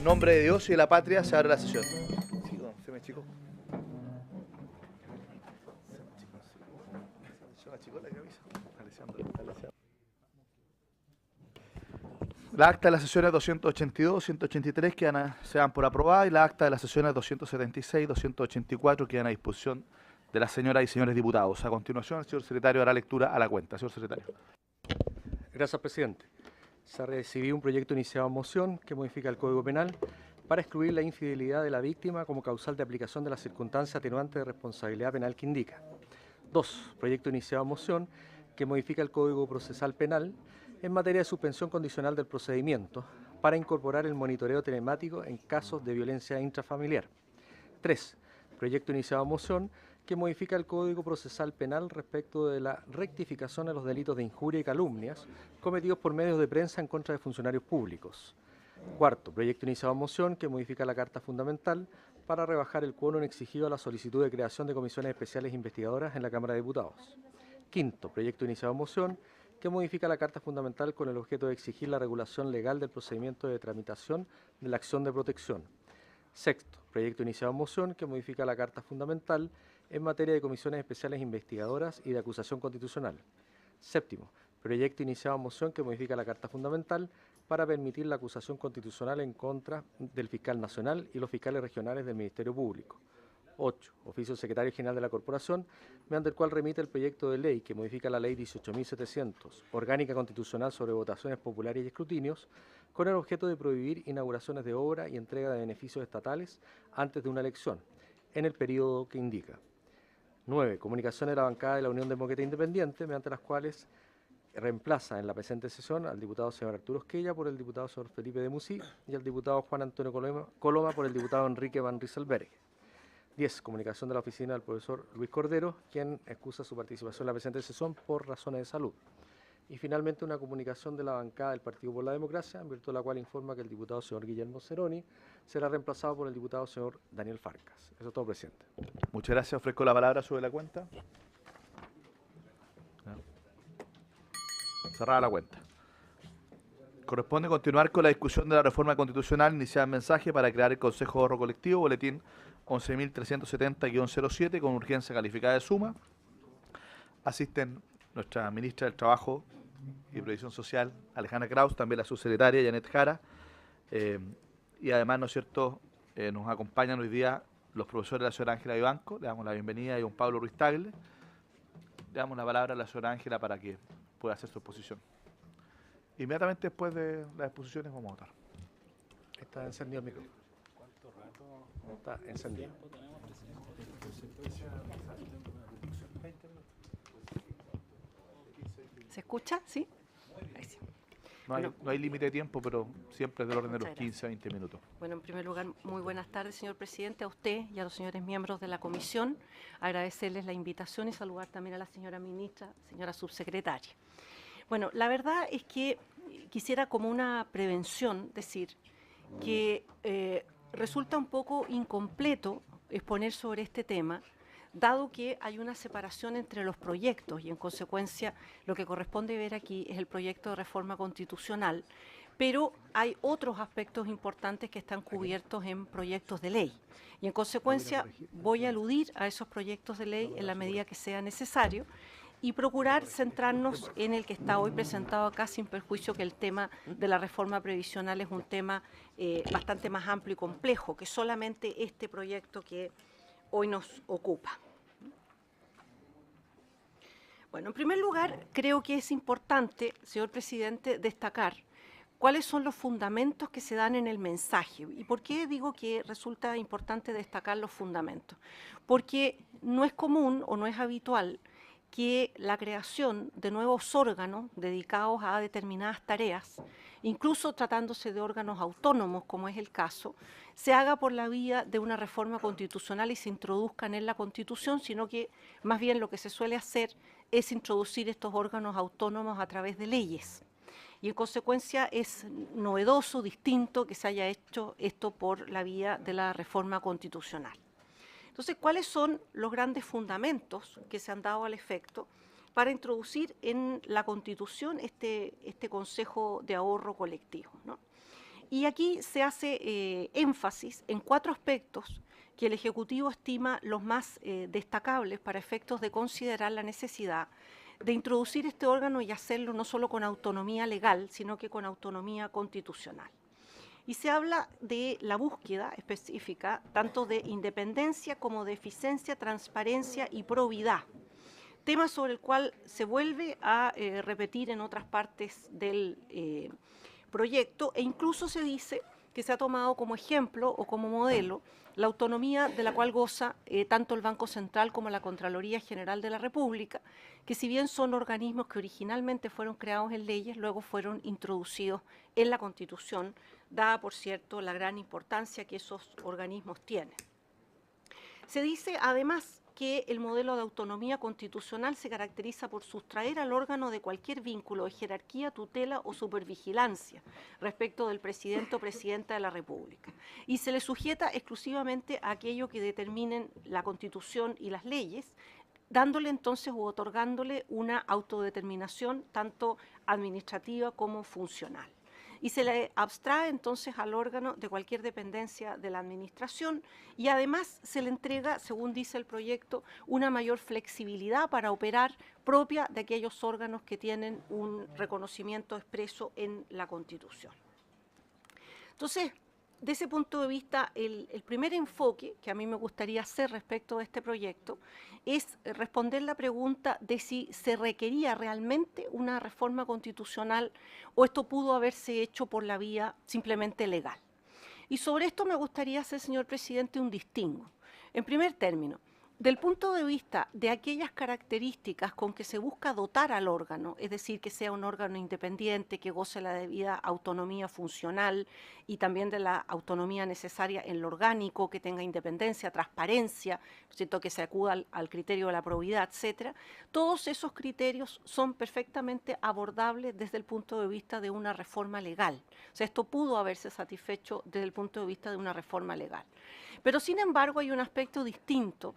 nombre de Dios y de la patria se abre la sesión. Chico, se me achicó. Se me achicó la camisa. La acta de las sesiones 282, 283 se dan por aprobadas y la acta de las sesiones 276, 284 quedan a disposición de las señoras y señores diputados. A continuación, el señor secretario dará lectura a la cuenta. Señor secretario. Gracias, presidente. Se ha recibido un proyecto iniciado en moción que modifica el Código Penal para excluir la infidelidad de la víctima como causal de aplicación de la circunstancia atenuante de responsabilidad penal que indica. 2. Proyecto iniciado en moción que modifica el Código Procesal Penal en materia de suspensión condicional del procedimiento para incorporar el monitoreo telemático en casos de violencia intrafamiliar. 3. Proyecto iniciado en moción que modifica el Código Procesal Penal respecto de la rectificación de los delitos de injuria y calumnias cometidos por medios de prensa en contra de funcionarios públicos. 4. Proyecto iniciado en moción que modifica la Carta Fundamental para rebajar el quórum exigido a la solicitud de creación de comisiones especiales investigadoras en la Cámara de Diputados. 5. Proyecto iniciado en moción que modifica la Carta Fundamental con el objeto de exigir la regulación legal del procedimiento de tramitación de la acción de protección. 6. Proyecto iniciado en moción que modifica la Carta Fundamental en materia de comisiones especiales investigadoras y de acusación constitucional. 7. Proyecto iniciado en moción que modifica la Carta Fundamental para permitir la acusación constitucional en contra del fiscal nacional y los fiscales regionales del Ministerio Público. 8. Oficio del Secretario General de la Corporación, mediante el cual remite el proyecto de ley que modifica la Ley 18.700, Orgánica Constitucional sobre Votaciones Populares y Escrutinios, con el objeto de prohibir inauguraciones de obra y entrega de beneficios estatales antes de una elección, en el periodo que indica. 9. Comunicaciones de la bancada de la Unión Demócrata Independiente, mediante las cuales reemplaza en la presente sesión al diputado señor Arturo Esquella por el diputado señor Felipe de Musí y al diputado Juan Antonio Coloma por el diputado Enrique Van Rieselberg. 10. Comunicación de la oficina del profesor Luis Cordero, quien excusa su participación en la presente sesión por razones de salud. Y finalmente una comunicación de la bancada del Partido por la Democracia, en virtud de la cual informa que el diputado señor Guillermo Ceroni será reemplazado por el diputado señor Daniel Farcas. Eso es todo, presidente. Muchas gracias. Ofrezco la palabra sobre la cuenta. Cerrada la cuenta. Corresponde continuar con la discusión de la reforma constitucional iniciada en mensaje para crear el Consejo de Ahorro Colectivo, boletín 11.370-07, con urgencia calificada de suma. Asisten nuestra ministra del Trabajo y Previsión Social, Alejandra Kraus, también la subsecretaria Janet Jara, y además, ¿no es cierto?, nos acompañan hoy día los profesores de la señora Ángela Vivanco. Le damos la bienvenida a don Pablo Ruiz Tagle. Le damos la palabra a la señora Ángela para que pueda hacer su exposición. Inmediatamente después de las exposiciones vamos a votar. Está encendido el micrófono. ¿Cuánto rato? Está encendido. ¿Se escucha? ¿Sí? No hay límite de tiempo, pero siempre es del orden de los 15 a 20 minutos. Bueno, en primer lugar, muy buenas tardes, señor presidente, a usted y a los señores miembros de la comisión. Agradecerles la invitación y saludar también a la señora ministra, señora subsecretaria. Bueno, la verdad es que quisiera, como una prevención, decir que resulta un poco incompleto exponer sobre este tema, dado que hay una separación entre los proyectos y, en consecuencia, lo que corresponde ver aquí es el proyecto de reforma constitucional, pero hay otros aspectos importantes que están cubiertos en proyectos de ley. Y, en consecuencia, voy a aludir a esos proyectos de ley en la medida que sea necesario y procurar centrarnos en el que está hoy presentado acá, sin perjuicio que el tema de la reforma previsional es un tema bastante más amplio y complejo que solamente este proyecto que hoy nos ocupa. Bueno, en primer lugar, creo que es importante, señor presidente, destacar cuáles son los fundamentos que se dan en el mensaje. ¿Y por qué digo que resulta importante destacar los fundamentos? Porque no es común o no es habitual que la creación de nuevos órganos dedicados a determinadas tareas, incluso tratándose de órganos autónomos, como es el caso, se haga por la vía de una reforma constitucional y se introduzcan en la Constitución, sino que más bien lo que se suele hacer es introducir estos órganos autónomos a través de leyes. Y en consecuencia es novedoso, distinto que se haya hecho esto por la vía de la reforma constitucional. Entonces, ¿cuáles son los grandes fundamentos que se han dado al efecto para introducir en la Constitución este Consejo de Ahorro Colectivo, ¿no? Y aquí se hace énfasis en 4 aspectos que el Ejecutivo estima los más destacables para efectos de considerar la necesidad de introducir este órgano y hacerlo no solo con autonomía legal, sino que con autonomía constitucional. Y se habla de la búsqueda específica tanto de independencia como de eficiencia, transparencia y probidad, tema sobre el cual se vuelve a repetir en otras partes del proyecto, e incluso se dice que se ha tomado como ejemplo o como modelo la autonomía de la cual goza tanto el Banco Central como la Contraloría General de la República, que si bien son organismos que originalmente fueron creados en leyes, luego fueron introducidos en la Constitución, dada, por cierto, la gran importancia que esos organismos tienen. Se dice, además, que el modelo de autonomía constitucional se caracteriza por sustraer al órgano de cualquier vínculo de jerarquía, tutela o supervigilancia respecto del presidente o presidenta de la República, y se le sujeta exclusivamente a aquello que determinen la Constitución y las leyes, dándole entonces u otorgándole una autodeterminación tanto administrativa como funcional. Y se le abstrae entonces al órgano de cualquier dependencia de la administración y además se le entrega, según dice el proyecto, una mayor flexibilidad para operar propia de aquellos órganos que tienen un reconocimiento expreso en la Constitución. Entonces, de ese punto de vista, el primer enfoque que a mí me gustaría hacer respecto de este proyecto es responder la pregunta de si se requería realmente una reforma constitucional o esto pudo haberse hecho por la vía simplemente legal. Y sobre esto me gustaría hacer, señor presidente, un distingo. En primer término, del punto de vista de aquellas características con que se busca dotar al órgano, es decir, que sea un órgano independiente, que goce la debida autonomía funcional y también de la autonomía necesaria en lo orgánico, que tenga independencia, transparencia, ¿cierto?, que se acuda al criterio de la probidad, etcétera, todos esos criterios son perfectamente abordables desde el punto de vista de una reforma legal. O sea, esto pudo haberse satisfecho desde el punto de vista de una reforma legal. Pero, sin embargo, hay un aspecto distinto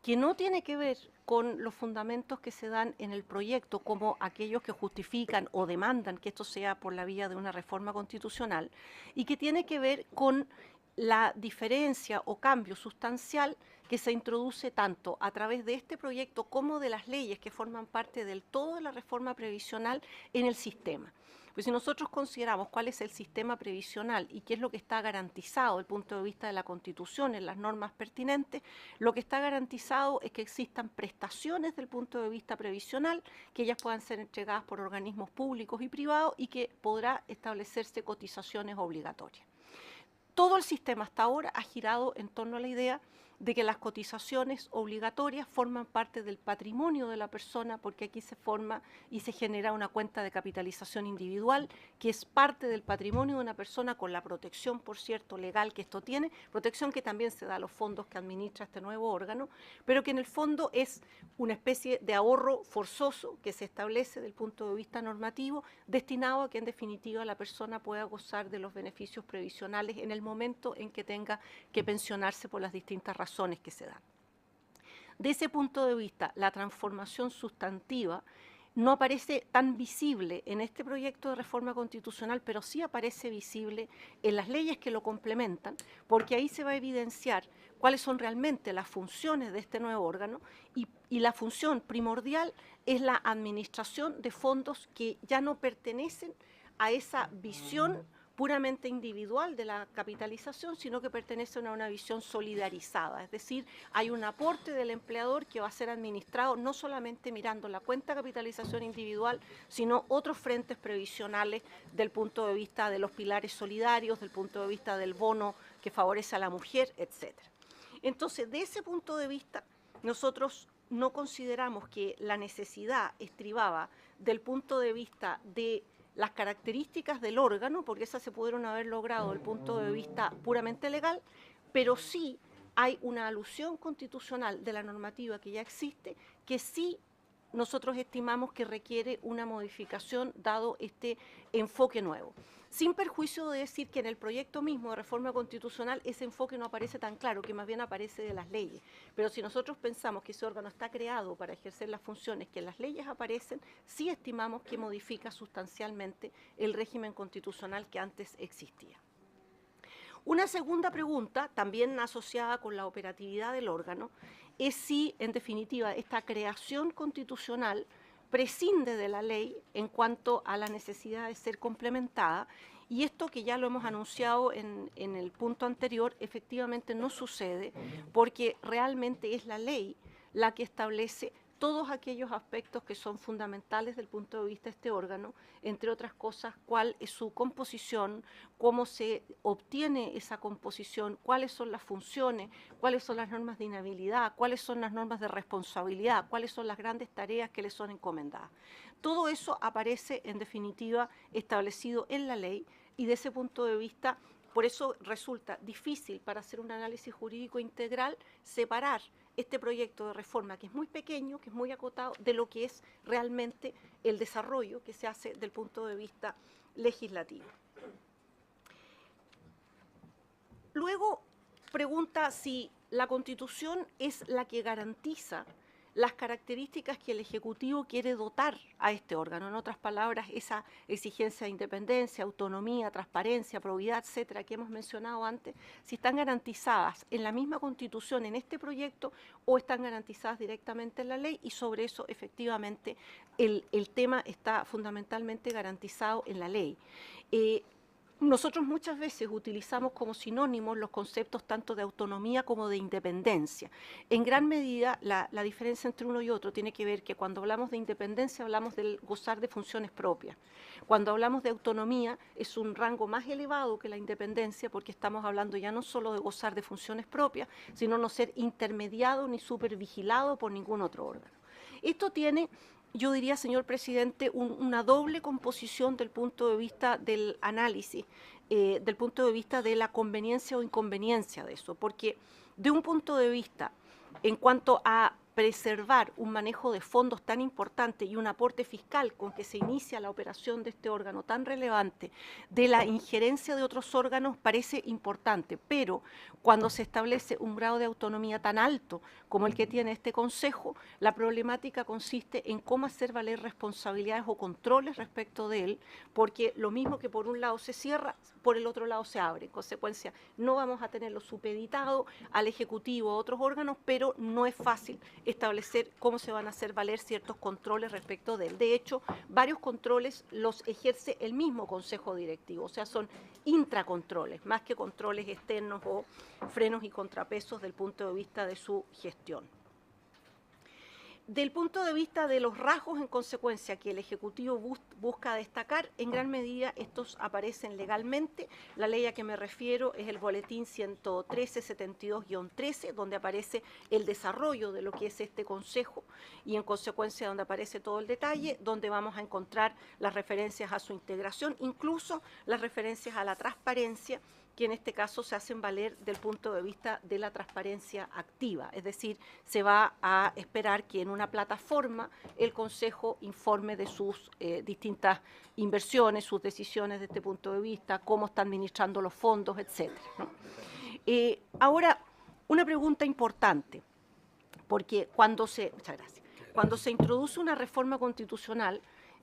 que no tiene que ver con los fundamentos que se dan en el proyecto como aquellos que justifican o demandan que esto sea por la vía de una reforma constitucional y que tiene que ver con la diferencia o cambio sustancial que se introduce tanto a través de este proyecto como de las leyes que forman parte del todo de la reforma previsional en el sistema. Pues si nosotros consideramos cuál es el sistema previsional y qué es lo que está garantizado desde el punto de vista de la Constitución en las normas pertinentes, lo que está garantizado es que existan prestaciones desde el punto de vista previsional, que ellas puedan ser entregadas por organismos públicos y privados y que podrá establecerse cotizaciones obligatorias. Todo el sistema hasta ahora ha girado en torno a la idea de que las cotizaciones obligatorias forman parte del patrimonio de la persona, porque aquí se forma y se genera una cuenta de capitalización individual que es parte del patrimonio de una persona con la protección, por cierto, legal que esto tiene, protección que también se da a los fondos que administra este nuevo órgano, pero que en el fondo es una especie de ahorro forzoso que se establece desde el punto de vista normativo, destinado a que en definitiva la persona pueda gozar de los beneficios previsionales en el momento en que tenga que pensionarse por las distintas razones que se dan. De ese punto de vista, la transformación sustantiva no aparece tan visible en este proyecto de reforma constitucional, pero sí aparece visible en las leyes que lo complementan, porque ahí se va a evidenciar cuáles son realmente las funciones de este nuevo órgano y la función primordial es la administración de fondos que ya no pertenecen a esa visión puramente individual de la capitalización, sino que pertenecen a una visión solidarizada, es decir, hay un aporte del empleador que va a ser administrado no solamente mirando la cuenta de capitalización individual, sino otros frentes previsionales del punto de vista de los pilares solidarios, del punto de vista del bono que favorece a la mujer, etc. Entonces, de ese punto de vista, nosotros no consideramos que la necesidad estribaba del punto de vista de las características del órgano, porque esas se pudieron haber logrado desde el punto de vista puramente legal, pero sí hay una alusión constitucional de la normativa que ya existe, que sí nosotros estimamos que requiere una modificación dado este enfoque nuevo. Sin perjuicio de decir que en el proyecto mismo de reforma constitucional ese enfoque no aparece tan claro, que más bien aparece de las leyes. Pero si nosotros pensamos que ese órgano está creado para ejercer las funciones que en las leyes aparecen, sí estimamos que modifica sustancialmente el régimen constitucional que antes existía. Una segunda pregunta, también asociada con la operatividad del órgano, es si, en definitiva, esta creación constitucional prescinde de la ley en cuanto a la necesidad de ser complementada, y esto, que ya lo hemos anunciado en el punto anterior, efectivamente no sucede, porque realmente es la ley la que establece todos aquellos aspectos que son fundamentales desde el punto de vista de este órgano, entre otras cosas, cuál es su composición, cómo se obtiene esa composición, cuáles son las funciones, cuáles son las normas de inhabilidad, cuáles son las normas de responsabilidad, cuáles son las grandes tareas que le son encomendadas. Todo eso aparece, en definitiva, establecido en la ley, y de ese punto de vista, por eso resulta difícil, para hacer un análisis jurídico integral, separar este proyecto de reforma, que es muy pequeño, que es muy acotado, de lo que es realmente el desarrollo que se hace del punto de vista legislativo. Luego pregunta si la Constitución es la que garantiza las características que el Ejecutivo quiere dotar a este órgano. En otras palabras, esa exigencia de independencia, autonomía, transparencia, probidad, etcétera, que hemos mencionado antes, si están garantizadas en la misma Constitución, en este proyecto, o están garantizadas directamente en la ley, y sobre eso, efectivamente, el tema está fundamentalmente garantizado en la ley. Nosotros muchas veces utilizamos como sinónimos los conceptos tanto de autonomía como de independencia. En gran medida, la diferencia entre uno y otro tiene que ver que cuando hablamos de independencia hablamos del gozar de funciones propias. Cuando hablamos de autonomía es un rango más elevado que la independencia, porque estamos hablando ya no solo de gozar de funciones propias, sino no ser intermediado ni supervigilado por ningún otro órgano. Esto tiene, yo diría, señor presidente, una doble composición del punto de vista del análisis, del punto de vista de la conveniencia o inconveniencia de eso, porque de un punto de vista en cuanto a preservar un manejo de fondos tan importante y un aporte fiscal con que se inicia la operación de este órgano tan relevante, de la injerencia de otros órganos, parece importante, pero cuando se establece un grado de autonomía tan alto como el que tiene este Consejo, la problemática consiste en cómo hacer valer responsabilidades o controles respecto de él, porque lo mismo que por un lado se cierra, por el otro lado se abre. En consecuencia, no vamos a tenerlo supeditado al Ejecutivo o a otros órganos, pero no es fácil establecer cómo se van a hacer valer ciertos controles respecto de él. De hecho, varios controles los ejerce el mismo Consejo Directivo, o sea, son intracontroles, más que controles externos o frenos y contrapesos del punto de vista de su gestión. Del punto de vista de los rasgos, en consecuencia, que el Ejecutivo busca destacar, en gran medida estos aparecen legalmente. La ley a que me refiero es el Boletín 113-72-13, donde aparece el desarrollo de lo que es este Consejo y, en consecuencia, donde aparece todo el detalle, donde vamos a encontrar las referencias a su integración, incluso las referencias a la transparencia, que en este caso se hacen valer del punto de vista de la transparencia activa, es decir, se va a esperar que en una plataforma el Consejo informe de sus distintas inversiones, sus decisiones desde este punto de vista, cómo está administrando los fondos, etcétera, ¿no? Ahora, una pregunta importante, porque muchas gracias, cuando se introduce una reforma constitucional,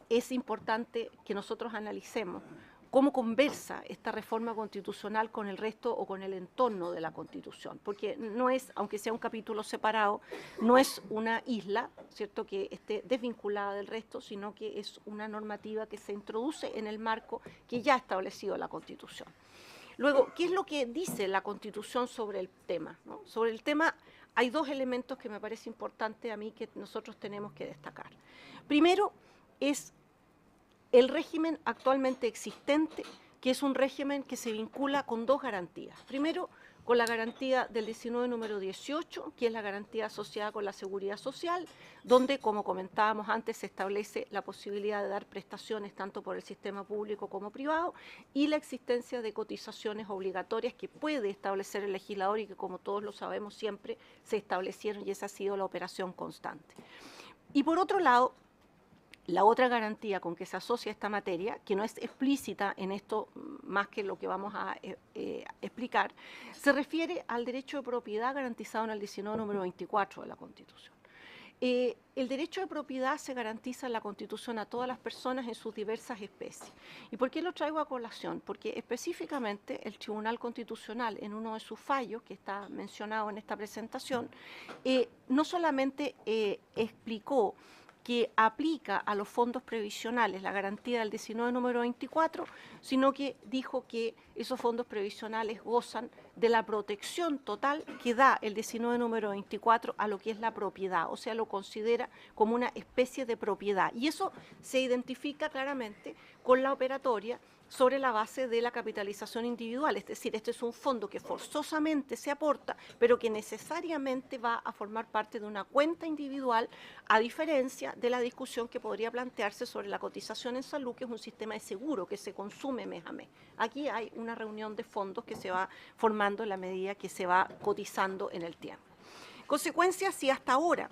es importante que nosotros analicemos cómo conversa esta reforma constitucional con el resto o con el entorno de la Constitución, porque no es, aunque sea un capítulo separado, no es una isla, ¿cierto?, que esté desvinculada del resto, sino que es una normativa que se introduce en el marco que ya ha establecido la Constitución. Luego, ¿qué es lo que dice la Constitución sobre el tema, ¿no? Sobre el tema hay dos elementos que me parece importante a mí que nosotros tenemos que destacar. Primero es el régimen actualmente existente, que es un régimen que se vincula con dos garantías. Primero, con la garantía del 19 número 18, que es la garantía asociada con la seguridad social, donde, como comentábamos antes, se establece la posibilidad de dar prestaciones tanto por el sistema público como privado, y la existencia de cotizaciones obligatorias que puede establecer el legislador y que, como todos lo sabemos, siempre se establecieron, y esa ha sido la operación constante. Y por otro lado, la otra garantía con que se asocia esta materia, que no es explícita en esto más que lo que vamos a explicar, se refiere al derecho de propiedad garantizado en el 19 número 24 de la Constitución. El derecho de propiedad se garantiza en la Constitución a todas las personas en sus diversas especies. ¿Y por qué lo traigo a colación? Porque específicamente el Tribunal Constitucional, en uno de sus fallos, que está mencionado en esta presentación, no solamente explicó que aplica a los fondos previsionales la garantía del 19 número 24, sino que dijo que esos fondos previsionales gozan de la protección total que da el 19 número 24 a lo que es la propiedad, o sea, lo considera como una especie de propiedad. Y eso se identifica claramente con la operatoria sobre la base de la capitalización individual, es decir, este es un fondo que forzosamente se aporta, pero que necesariamente va a formar parte de una cuenta individual, a diferencia de la discusión que podría plantearse sobre la cotización en salud, que es un sistema de seguro que se consume mes a mes. Aquí hay una reunión de fondos que se va formando en la medida que se va cotizando en el tiempo. Consecuencia, si hasta ahora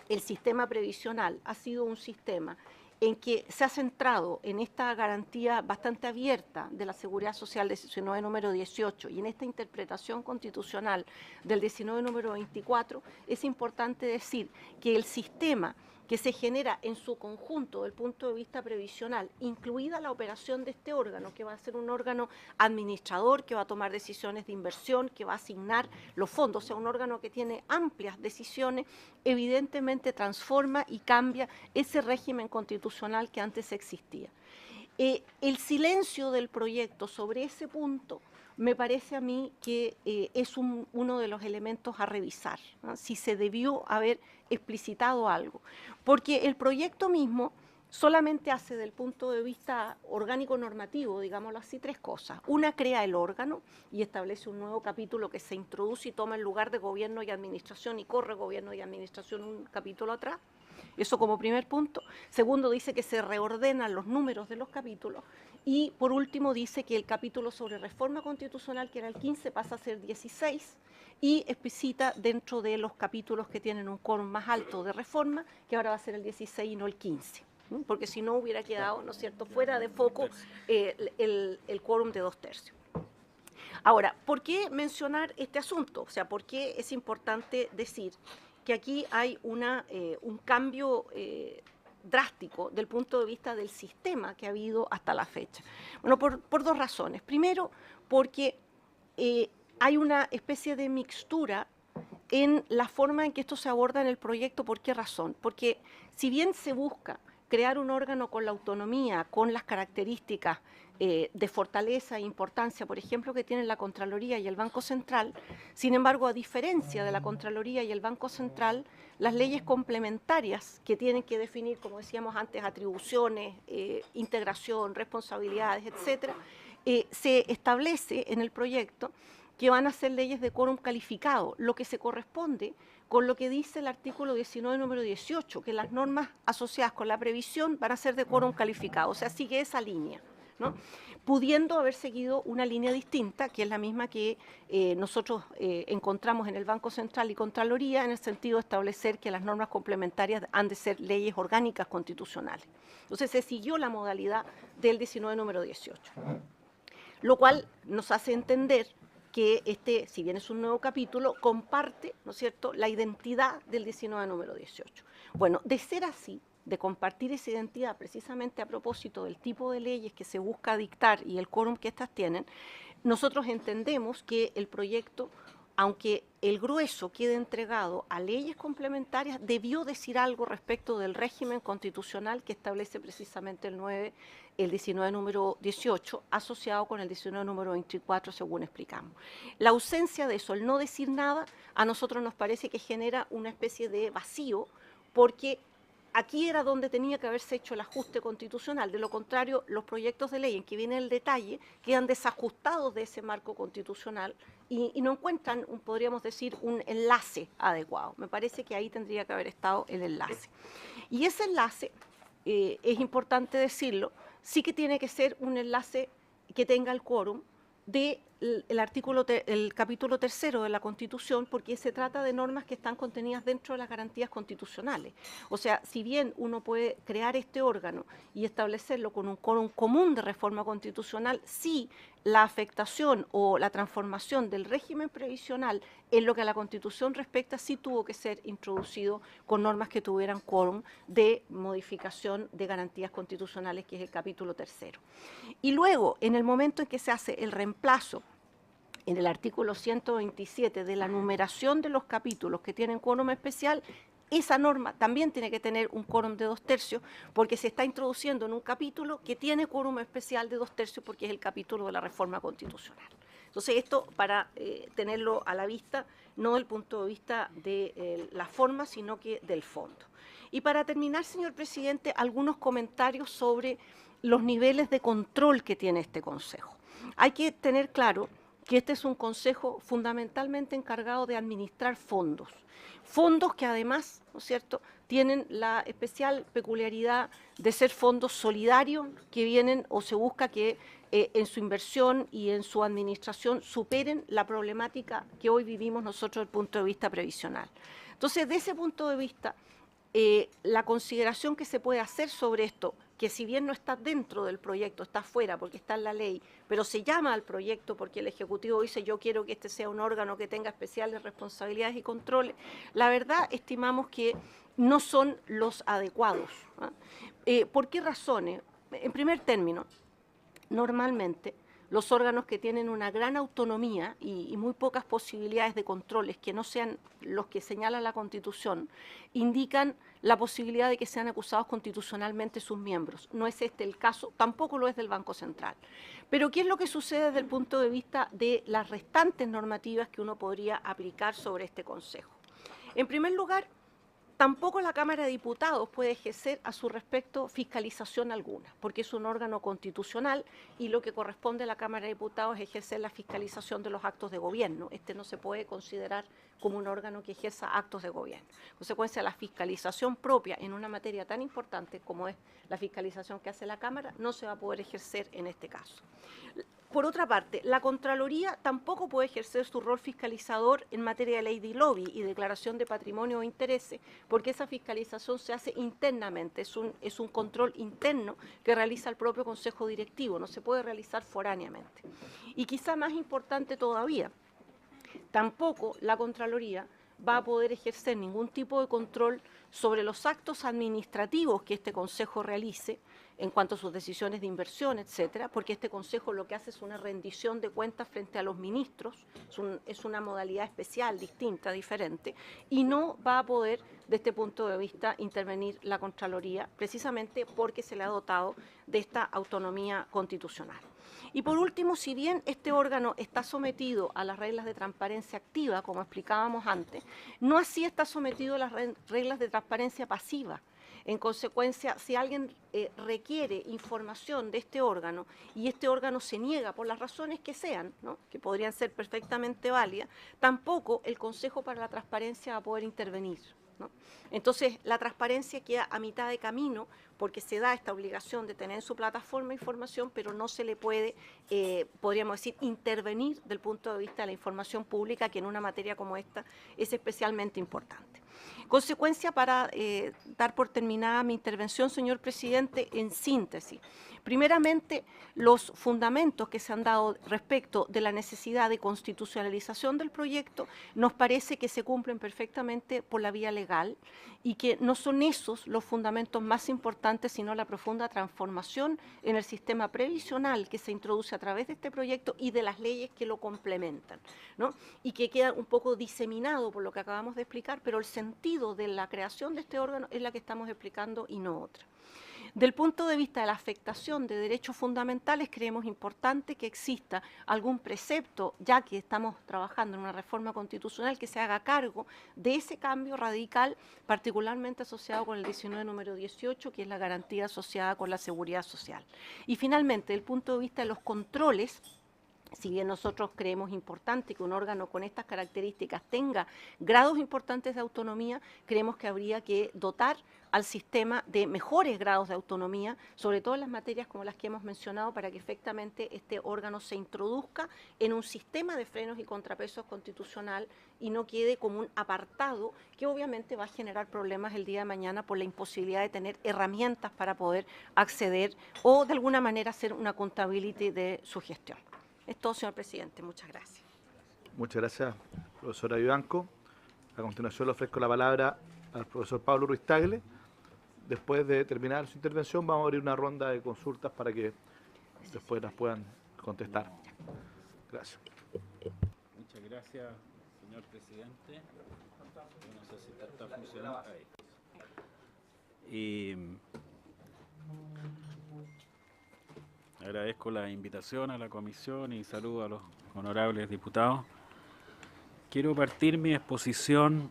el sistema previsional ha sido un sistema en que se ha centrado en esta garantía bastante abierta de la Seguridad Social del 19 número 18 y en esta interpretación constitucional del 19 número 24, es importante decir que el sistema que se genera en su conjunto desde el punto de vista previsional, incluida la operación de este órgano, que va a ser un órgano administrador, que va a tomar decisiones de inversión, que va a asignar los fondos, o sea, un órgano que tiene amplias decisiones, evidentemente transforma y cambia ese régimen constitucional que antes existía. El silencio del proyecto sobre ese punto me parece a mí que es uno de los elementos a revisar, ¿no? Si se debió haber explicitado algo, porque el proyecto mismo solamente hace del punto de vista orgánico normativo, digámoslo así, tres cosas. Una, crea el órgano y establece un nuevo capítulo que se introduce y toma el lugar de gobierno y administración y corre gobierno y administración un capítulo atrás. Eso como primer punto. Segundo, dice que se reordenan los números de los capítulos. Y por último dice que el capítulo sobre reforma constitucional, que era el 15, pasa a ser 16 y explicita dentro de los capítulos que tienen un quórum más alto de reforma, que ahora va a ser el 16 y no el 15. Porque si no hubiera quedado, ¿no es cierto?, fuera de foco el quórum de 2/3. Ahora, ¿por qué mencionar este asunto? O sea, ¿por qué es importante decir que aquí hay un cambio drástico del punto de vista del sistema que ha habido hasta la fecha? Bueno, por dos razones. Primero, porque hay una especie de mixtura en la forma en que esto se aborda en el proyecto. ¿Por qué razón? Porque si bien se busca crear un órgano con la autonomía, con las características de fortaleza e importancia, por ejemplo, que tienen la Contraloría y el Banco Central, sin embargo, a diferencia de la Contraloría y el Banco Central, las leyes complementarias que tienen que definir, como decíamos antes, atribuciones, integración, responsabilidades, etcétera, se establece en el proyecto que van a ser leyes de quórum calificado, lo que se corresponde con lo que dice el artículo 19, número 18, que las normas asociadas con la previsión van a ser de quórum calificado, o sea, sigue esa línea, ¿no? Pudiendo haber seguido una línea distinta, que es la misma que nosotros encontramos en el Banco Central y Contraloría, en el sentido de establecer que las normas complementarias han de ser leyes orgánicas constitucionales. Entonces se siguió la modalidad del 19, número 18, lo cual nos hace entender que si bien es un nuevo capítulo, comparte, ¿no es cierto?, la identidad del 19 número 18. Bueno, de ser así, de compartir esa identidad precisamente a propósito del tipo de leyes que se busca dictar y el quórum que éstas tienen, nosotros entendemos que el proyecto, aunque el grueso quede entregado a leyes complementarias, debió decir algo respecto del régimen constitucional que establece precisamente el 19 número 18, asociado con el 19 número 24, según explicamos. La ausencia de eso, el no decir nada, a nosotros nos parece que genera una especie de vacío, porque aquí era donde tenía que haberse hecho el ajuste constitucional. De lo contrario, los proyectos de ley en que viene el detalle quedan desajustados de ese marco constitucional y no encuentran, podríamos decir, un enlace adecuado. Me parece que ahí tendría que haber estado el enlace. Y ese enlace, es importante decirlo, sí que tiene que ser un enlace que tenga el quórum del capítulo 3 de la Constitución, porque se trata de normas que están contenidas dentro de las garantías constitucionales. O sea, si bien uno puede crear este órgano y establecerlo con un quórum común de reforma constitucional, sí la afectación o la transformación del régimen previsional en lo que a la Constitución respecta sí tuvo que ser introducido con normas que tuvieran quórum de modificación de garantías constitucionales, que es el capítulo 3. Y luego, en el momento en que se hace el reemplazo en el artículo 127 de la numeración de los capítulos que tienen quórum especial, esa norma también tiene que tener un quórum de 2/3 porque se está introduciendo en un capítulo que tiene quórum especial de 2/3 porque es el capítulo de la reforma constitucional. Entonces, esto para tenerlo a la vista, no del punto de vista de la forma, sino que del fondo. Y para terminar, señor presidente, algunos comentarios sobre los niveles de control que tiene este Consejo. Hay que tener claro que este es un consejo fundamentalmente encargado de administrar fondos. Fondos que además, ¿no es cierto?, tienen la especial peculiaridad de ser fondos solidarios que vienen o se busca que en su inversión y en su administración superen la problemática que hoy vivimos nosotros desde el punto de vista previsional. Entonces, de ese punto de vista, la consideración que se puede hacer sobre esto, que si bien no está dentro del proyecto, está fuera porque está en la ley, pero se llama al proyecto porque el Ejecutivo dice yo quiero que este sea un órgano que tenga especiales responsabilidades y controles, la verdad estimamos que no son los adecuados. ¿Por qué razones? En primer término, normalmente los órganos que tienen una gran autonomía y muy pocas posibilidades de controles que no sean los que señala la Constitución, indican la posibilidad de que sean acusados constitucionalmente sus miembros. No es este el caso, tampoco lo es del Banco Central. Pero ¿qué es lo que sucede desde el punto de vista de las restantes normativas que uno podría aplicar sobre este Consejo? En primer lugar, tampoco la Cámara de Diputados puede ejercer a su respecto fiscalización alguna, porque es un órgano constitucional y lo que corresponde a la Cámara de Diputados es ejercer la fiscalización de los actos de gobierno. Este no se puede considerar como un órgano que ejerza actos de gobierno. En consecuencia, la fiscalización propia en una materia tan importante como es la fiscalización que hace la Cámara no se va a poder ejercer en este caso. Por otra parte, la Contraloría tampoco puede ejercer su rol fiscalizador en materia de ley de lobby y declaración de patrimonio o intereses, porque esa fiscalización se hace internamente, es un control interno que realiza el propio Consejo Directivo, no se puede realizar foráneamente. Y quizá más importante todavía, tampoco la Contraloría va a poder ejercer ningún tipo de control sobre los actos administrativos que este Consejo realice en cuanto a sus decisiones de inversión, etcétera, porque este Consejo lo que hace es una rendición de cuentas frente a los ministros, es una modalidad especial, distinta, diferente, y no va a poder, desde este punto de vista, intervenir la Contraloría, precisamente porque se le ha dotado de esta autonomía constitucional. Y por último, si bien este órgano está sometido a las reglas de transparencia activa, como explicábamos antes, no así está sometido a las reglas de transparencia pasiva. En consecuencia, si alguien requiere información de este órgano y este órgano se niega por las razones que sean, ¿no?, que podrían ser perfectamente válidas, tampoco el Consejo para la Transparencia va a poder intervenir, ¿no? Entonces, la transparencia queda a mitad de camino porque se da esta obligación de tener en su plataforma información, pero no se le puede, podríamos decir, intervenir del punto de vista de la información pública, que en una materia como esta es especialmente importante. Consecuencia, para dar por terminada mi intervención, señor presidente, en síntesis. Primeramente, los fundamentos que se han dado respecto de la necesidad de constitucionalización del proyecto nos parece que se cumplen perfectamente por la vía legal y que no son esos los fundamentos más importantes, sino la profunda transformación en el sistema previsional que se introduce a través de este proyecto y de las leyes que lo complementan, ¿no?, y que queda un poco diseminado por lo que acabamos de explicar, pero el sentido de la creación de este órgano es la que estamos explicando y no otra. Del punto de vista de la afectación de derechos fundamentales, creemos importante que exista algún precepto, ya que estamos trabajando en una reforma constitucional, que se haga cargo de ese cambio radical, particularmente asociado con el 19 número 18, que es la garantía asociada con la seguridad social. Y finalmente, del punto de vista de los controles, si bien nosotros creemos importante que un órgano con estas características tenga grados importantes de autonomía, creemos que habría que dotar al sistema de mejores grados de autonomía, sobre todo en las materias como las que hemos mencionado, para que efectivamente este órgano se introduzca en un sistema de frenos y contrapesos constitucional y no quede como un apartado que obviamente va a generar problemas el día de mañana por la imposibilidad de tener herramientas para poder acceder o de alguna manera hacer una accountability de su gestión. Es todo, señor presidente. Muchas gracias. Muchas gracias, profesora Vivanco. A continuación le ofrezco la palabra al profesor Pablo Ruiz Tagle. Después de terminar su intervención vamos a abrir una ronda de consultas para que después las puedan contestar. Gracias. Muchas gracias, señor presidente. Yo no sé si está funcionando ahí. Y agradezco la invitación a la comisión y saludo a los honorables diputados. Quiero partir mi exposición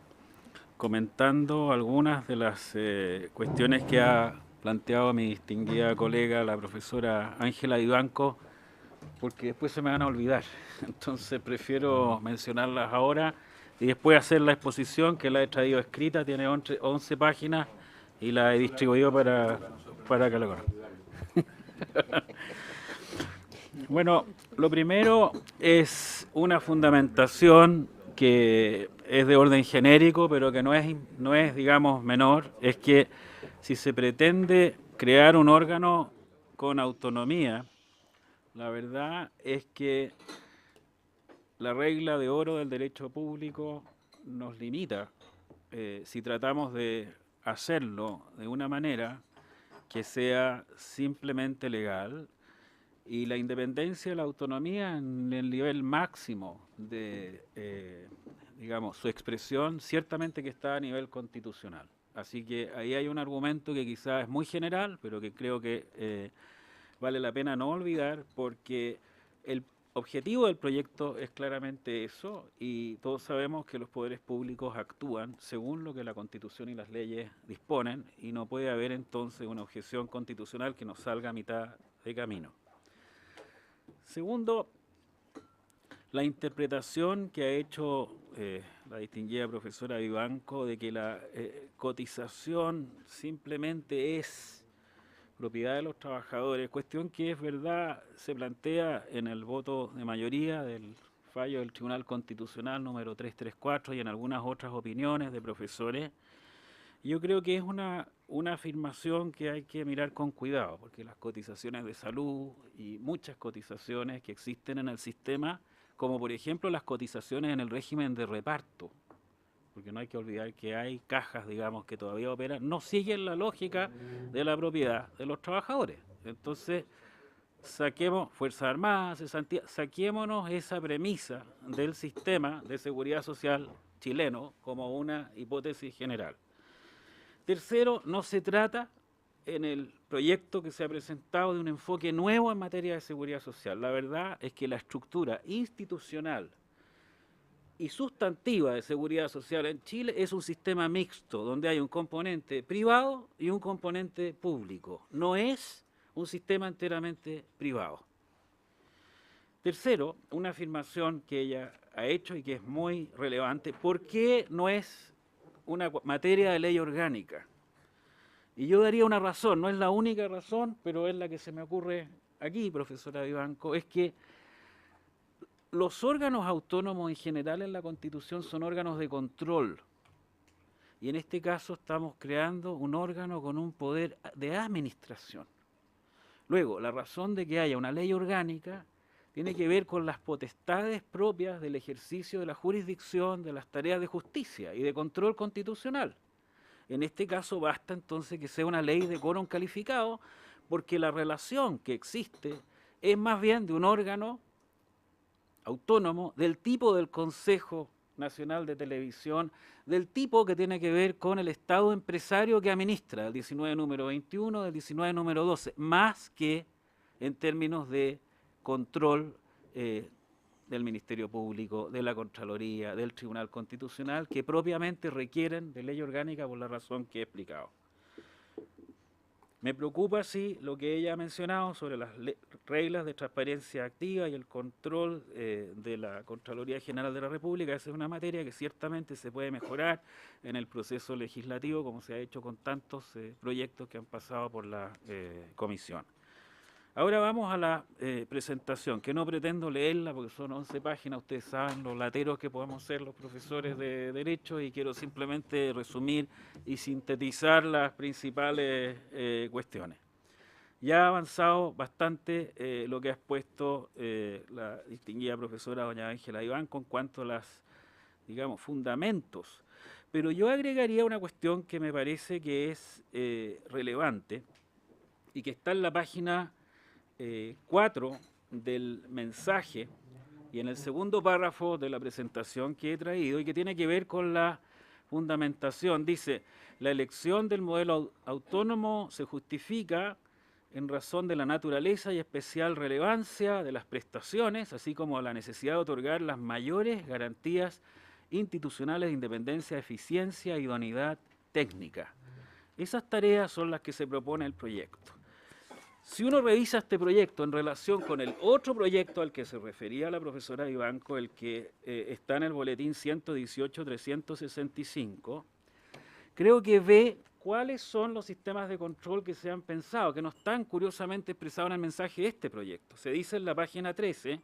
comentando algunas de las cuestiones que ha planteado mi distinguida colega, la profesora Ángela Vivanco, porque después se me van a olvidar. Entonces prefiero mencionarlas ahora y después hacer la exposición, que la he traído escrita, tiene 11 páginas y la he distribuido para que la conozcan. Bueno, lo primero es una fundamentación que es de orden genérico, pero que no es, digamos, menor, es que si se pretende crear un órgano con autonomía, la verdad es que la regla de oro del derecho público nos limita si tratamos de hacerlo de una manera que sea simplemente legal, y la independencia y la autonomía en el nivel máximo de, digamos, su expresión, ciertamente que está a nivel constitucional. Así que ahí hay un argumento que quizás es muy general, pero que creo que vale la pena no olvidar, porque el objetivo del proyecto es claramente eso, y todos sabemos que los poderes públicos actúan según lo que la Constitución y las leyes disponen, y no puede haber entonces una objeción constitucional que nos salga a mitad de camino. Segundo, la interpretación que ha hecho la distinguida profesora Vivanco de que la cotización simplemente es propiedad de los trabajadores, cuestión que es verdad, se plantea en el voto de mayoría del fallo del Tribunal Constitucional número 334 y en algunas otras opiniones de profesores. Yo creo que es una afirmación que hay que mirar con cuidado, porque las cotizaciones de salud y muchas cotizaciones que existen en el sistema, como por ejemplo las cotizaciones en el régimen de reparto, porque no hay que olvidar que hay cajas, digamos, que todavía operan, no siguen la lógica de la propiedad de los trabajadores. Entonces, saquemos Fuerzas Armadas, saquémonos esa premisa del sistema de seguridad social chileno como una hipótesis general. Tercero, no se trata en el proyecto que se ha presentado de un enfoque nuevo en materia de seguridad social. La verdad es que la estructura institucional y sustantiva de seguridad social en Chile es un sistema mixto, donde hay un componente privado y un componente público. No es un sistema enteramente privado. Tercero, una afirmación que ella ha hecho y que es muy relevante: ¿por qué no es una materia de ley orgánica? Y yo daría una razón, no es la única razón, pero es la que se me ocurre aquí, profesora Vivanco, es que los órganos autónomos en general en la Constitución son órganos de control. Y en este caso estamos creando un órgano con un poder de administración. Luego, la razón de que haya una ley orgánica tiene que ver con las potestades propias del ejercicio de la jurisdicción, de las tareas de justicia y de control constitucional. En este caso basta entonces que sea una ley de quórum calificado, porque la relación que existe es más bien de un órgano autónomo del tipo del Consejo Nacional de Televisión, del tipo que tiene que ver con el Estado empresario que administra, el 19 número 21, del 19 número 12, más que en términos de control del Ministerio Público, de la Contraloría, del Tribunal Constitucional, que propiamente requieren de ley orgánica por la razón que he explicado. Me preocupa, sí, lo que ella ha mencionado sobre las reglas de transparencia activa y el control de la Contraloría General de la República. Esa es una materia que ciertamente se puede mejorar en el proceso legislativo, como se ha hecho con tantos proyectos que han pasado por la comisión. Ahora vamos a la presentación, que no pretendo leerla porque son 11 páginas, ustedes saben los lateros que podemos ser los profesores de Derecho, y quiero simplemente resumir y sintetizar las principales cuestiones. ya ha avanzado bastante lo que ha expuesto la distinguida profesora doña Ángela Vivanco en cuanto a los, digamos, fundamentos. Pero yo agregaría una cuestión que me parece que es relevante y que está en la página 4 del mensaje y en el segundo párrafo de la presentación que he traído y que tiene que ver con la fundamentación. Dice, la elección del modelo autónomo se justifica en razón de la naturaleza y especial relevancia de las prestaciones, así como la necesidad de otorgar las mayores garantías institucionales de independencia, eficiencia e idoneidad técnica. Esas tareas son las que se propone el proyecto. Si uno revisa este proyecto en relación con el otro proyecto al que se refería la profesora Vivanco, el que está en el boletín 118-365, creo que ve cuáles son los sistemas de control que se han pensado, que no están curiosamente expresados en el mensaje de este proyecto. Se dice en la página 13,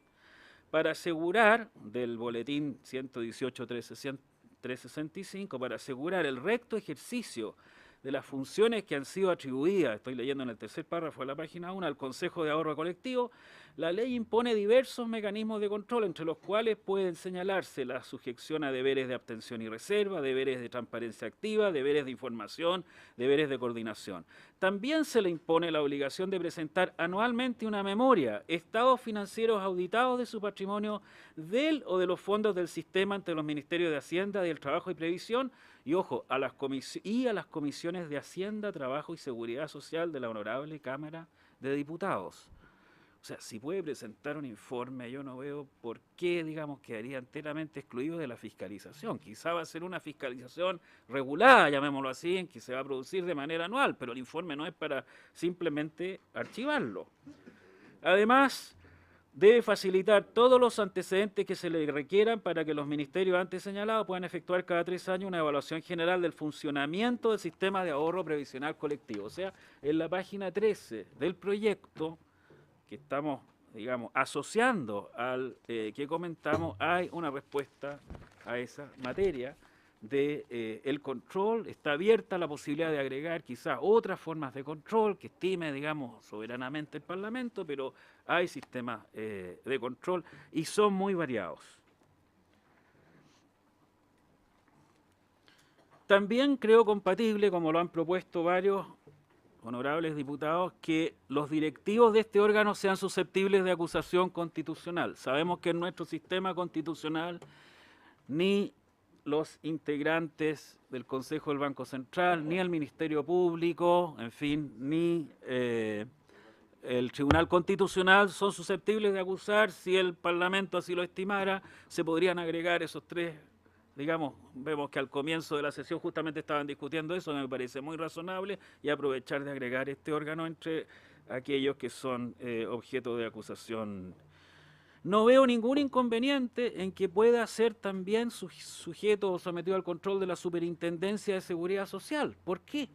para asegurar, del boletín 118-365, para asegurar el recto ejercicio de las funciones que han sido atribuidas, estoy leyendo en el tercer párrafo de la página 1, al Consejo de Ahorro Colectivo, la ley impone diversos mecanismos de control, entre los cuales pueden señalarse la sujeción a deberes de abstención y reserva, deberes de transparencia activa, deberes de información, deberes de coordinación. También se le impone la obligación de presentar anualmente una memoria, estados financieros auditados de su patrimonio del o de los fondos del sistema ante los Ministerios de Hacienda, del Trabajo y Previsión, y ojo, a las comisiones de Hacienda, Trabajo y Seguridad Social de la Honorable Cámara de Diputados. O sea, si puede presentar un informe, yo no veo por qué, digamos, quedaría enteramente excluido de la fiscalización. Quizá va a ser una fiscalización regulada, llamémoslo así, en que se va a producir de manera anual, pero el informe no es para simplemente archivarlo. Además, debe facilitar todos los antecedentes que se le requieran para que los ministerios antes señalados puedan efectuar cada 3 años una evaluación general del funcionamiento del sistema de ahorro previsional colectivo. O sea, en la página 13 del proyecto que estamos, digamos, asociando al que comentamos, hay una respuesta a esa materia de el control. Está abierta la posibilidad de agregar quizás otras formas de control que estime, digamos, soberanamente el Parlamento, pero hay sistemas de control y son muy variados. También creo compatible, como lo han propuesto varios honorables diputados, que los directivos de este órgano sean susceptibles de acusación constitucional. Sabemos que en nuestro sistema constitucional ni los integrantes del Consejo del Banco Central, ni el Ministerio Público, en fin, ni el Tribunal Constitucional son susceptibles de acusar. Si el Parlamento así lo estimara, se podrían agregar esos tres. Digamos, vemos que al comienzo de la sesión justamente estaban discutiendo eso, me parece muy razonable, y aprovechar de agregar este órgano entre aquellos que son objeto de acusación. No veo ningún inconveniente en que pueda ser también sujeto o sometido al control de la Superintendencia de Seguridad Social. ¿Por qué?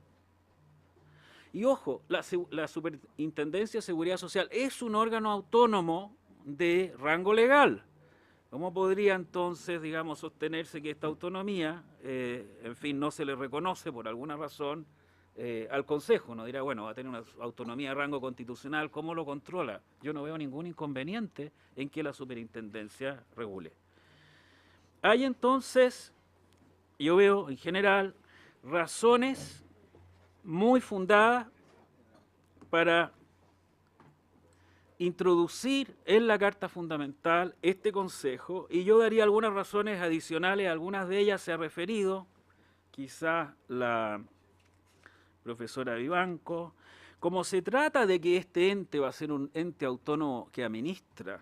Y ojo, la Superintendencia de Seguridad Social es un órgano autónomo de rango legal. ¿Cómo podría entonces, digamos, sostenerse que esta autonomía, en fin, no se le reconoce por alguna razón al Consejo? Uno dirá, bueno, va a tener una autonomía de rango constitucional, ¿cómo lo controla? Yo no veo ningún inconveniente en que la superintendencia regule. Hay entonces, yo veo en general, razones muy fundadas para introducir en la Carta Fundamental este Consejo, y yo daría algunas razones adicionales, algunas de ellas se ha referido, quizá la profesora Vivanco. Como se trata de que este ente va a ser un ente autónomo que administra,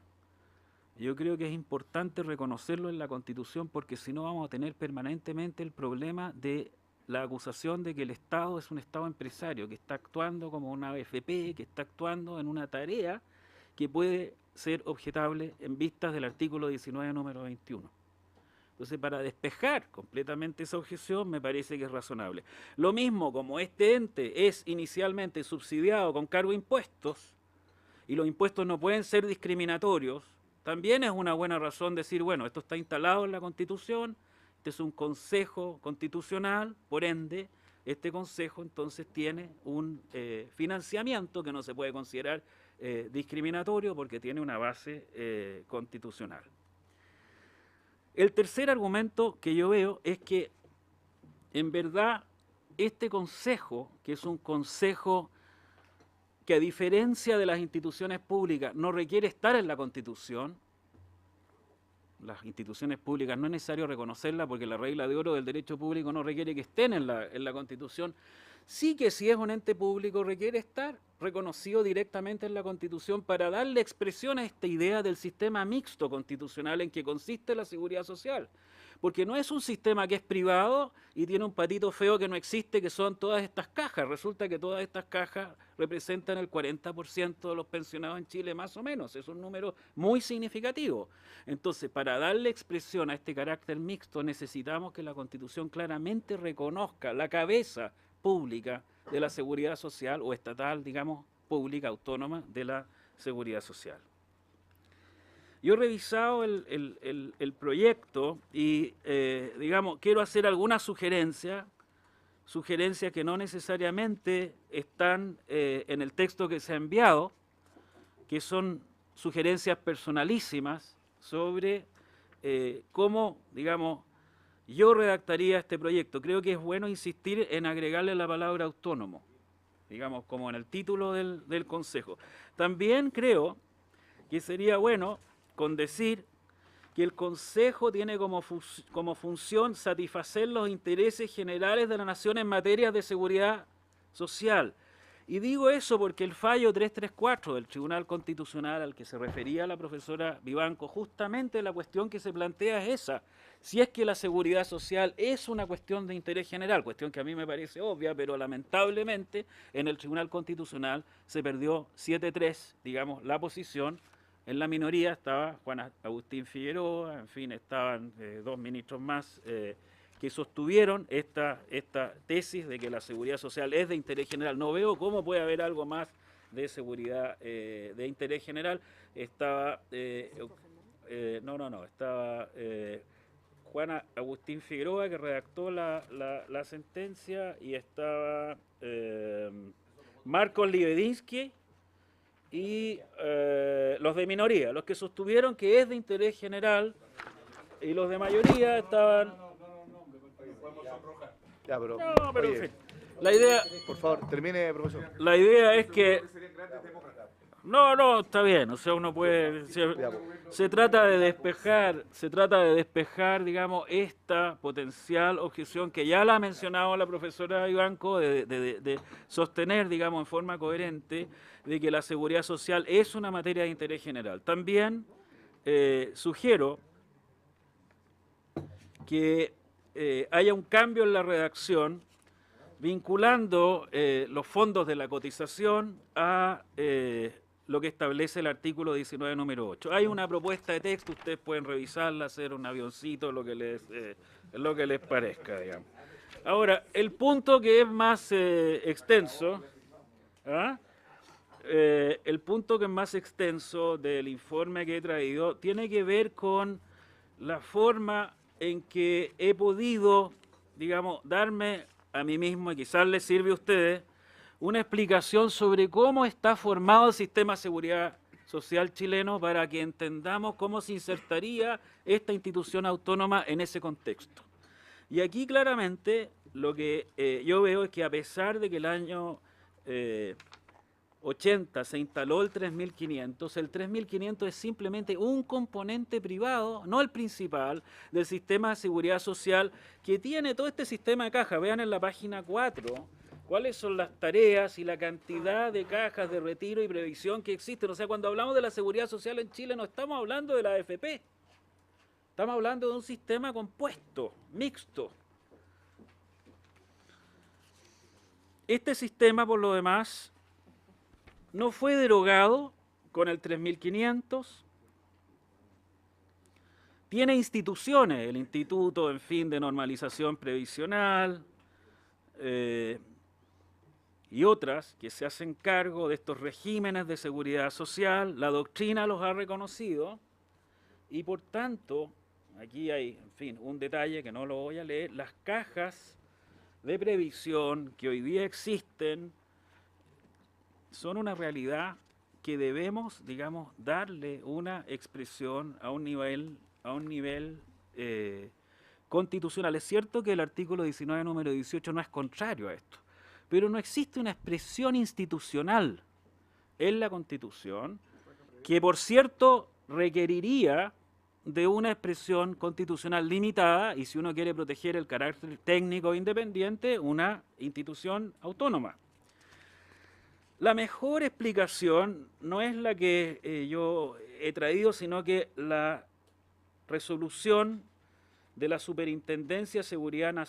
yo creo que es importante reconocerlo en la Constitución, porque si no vamos a tener permanentemente el problema de la acusación de que el Estado es un Estado empresario, que está actuando como una AFP, que está actuando en una tarea que puede ser objetable en vistas del artículo 19, número 21. Entonces, para despejar completamente esa objeción, me parece que es razonable. Lo mismo, como este ente es inicialmente subsidiado con cargo a impuestos, y los impuestos no pueden ser discriminatorios, también es una buena razón decir, bueno, esto está instalado en la Constitución, este es un Consejo Constitucional, por ende, este Consejo entonces tiene un financiamiento que no se puede considerar discriminatorio porque tiene una base constitucional. El tercer argumento que yo veo es que en verdad este Consejo, que es un Consejo que a diferencia de las instituciones públicas no requiere estar en la Constitución, las instituciones públicas no es necesario reconocerlas porque la regla de oro del derecho público no requiere que estén en la Constitución. Sí que si es un ente público requiere estar reconocido directamente en la Constitución para darle expresión a esta idea del sistema mixto constitucional en que consiste la seguridad social. Porque no es un sistema que es privado y tiene un patito feo que no existe, que son todas estas cajas. Resulta que todas estas cajas representan el 40% de los pensionados en Chile, más o menos. Es un número muy significativo. Entonces, para darle expresión a este carácter mixto, necesitamos que la Constitución claramente reconozca la cabeza pública de la seguridad social o estatal, digamos, pública, autónoma de la seguridad social. Yo he revisado el proyecto y, digamos, quiero hacer algunas sugerencias que no necesariamente están en el texto que se ha enviado, que son sugerencias personalísimas sobre cómo, digamos, yo redactaría este proyecto. Creo que es bueno insistir en agregarle la palabra autónomo, digamos, como en el título del Consejo. También creo que sería bueno con decir que el Consejo tiene como función satisfacer los intereses generales de la nación en materia de seguridad social. Y digo eso porque el fallo 334 del Tribunal Constitucional al que se refería la profesora Vivanco, justamente la cuestión que se plantea es esa. Si es que la seguridad social es una cuestión de interés general, cuestión que a mí me parece obvia, pero lamentablemente en el Tribunal Constitucional se perdió 7-3, digamos, la posición. En la minoría estaba Juan Agustín Figueroa, en fin, estaban dos ministros más que sostuvieron esta tesis de que la seguridad social es de interés general. No veo cómo puede haber algo más de seguridad de interés general. Estaba, estaba Juan Agustín Figueroa, que redactó la sentencia, y estaba Marcos Libedinsky, y los de minoría, los que sostuvieron que es de interés general, y los de mayoría estaban... Ya, pero, no, pero oye, en fin, la idea... por favor, termine, profesor. La idea es que... No, está bien, o sea, uno puede... Se trata de despejar, digamos, esta potencial objeción que ya la ha mencionado la profesora Vivanco, de sostener, digamos, en forma coherente, de que la seguridad social es una materia de interés general. También sugiero que haya un cambio en la redacción vinculando los fondos de la cotización a lo que establece el artículo 19, número 8. Hay una propuesta de texto, ustedes pueden revisarla, hacer un avioncito, lo que les parezca, digamos. Ahora, el punto que es más extenso, el punto que es más extenso del informe que he traído tiene que ver con la forma en que he podido, digamos, darme a mí mismo, y quizás les sirve a ustedes, una explicación sobre cómo está formado el sistema de seguridad social chileno para que entendamos cómo se insertaría esta institución autónoma en ese contexto. Y aquí claramente lo que yo veo es que a pesar de que el año 80 se instaló el 3500, el 3500 es simplemente un componente privado, no el principal, del sistema de seguridad social que tiene todo este sistema de cajas. Vean en la página 4 cuáles son las tareas y la cantidad de cajas de retiro y previsión que existen. O sea, cuando hablamos de la seguridad social en Chile no estamos hablando de la AFP, estamos hablando de un sistema compuesto, mixto. Este sistema, por lo demás, no fue derogado con el 3500, tiene instituciones, el Instituto, en fin, de Normalización Previsional y otras que se hacen cargo de estos regímenes de seguridad social. La doctrina los ha reconocido y, por tanto, aquí hay, en fin, un detalle que no lo voy a leer, las cajas de previsión que hoy día existen son una realidad que debemos, digamos, darle una expresión a un nivel constitucional. Es cierto que el artículo 19, número 18, no es contrario a esto, pero no existe una expresión institucional en la Constitución que, por cierto, requeriría de una expresión constitucional limitada y, si uno quiere proteger el carácter técnico independiente, una institución autónoma. La mejor explicación no es la que yo he traído, sino que la resolución de la Superintendencia de Seguridad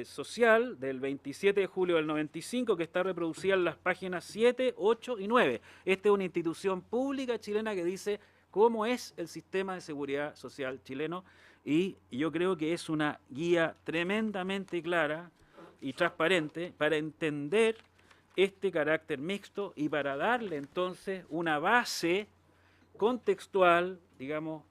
Social del 27 de julio del 95, que está reproducida en las páginas 7, 8 y 9. Esta es una institución pública chilena que dice cómo es el sistema de seguridad social chileno, y yo creo que es una guía tremendamente clara y transparente para entender este carácter mixto y para darle entonces una base contextual, digamos,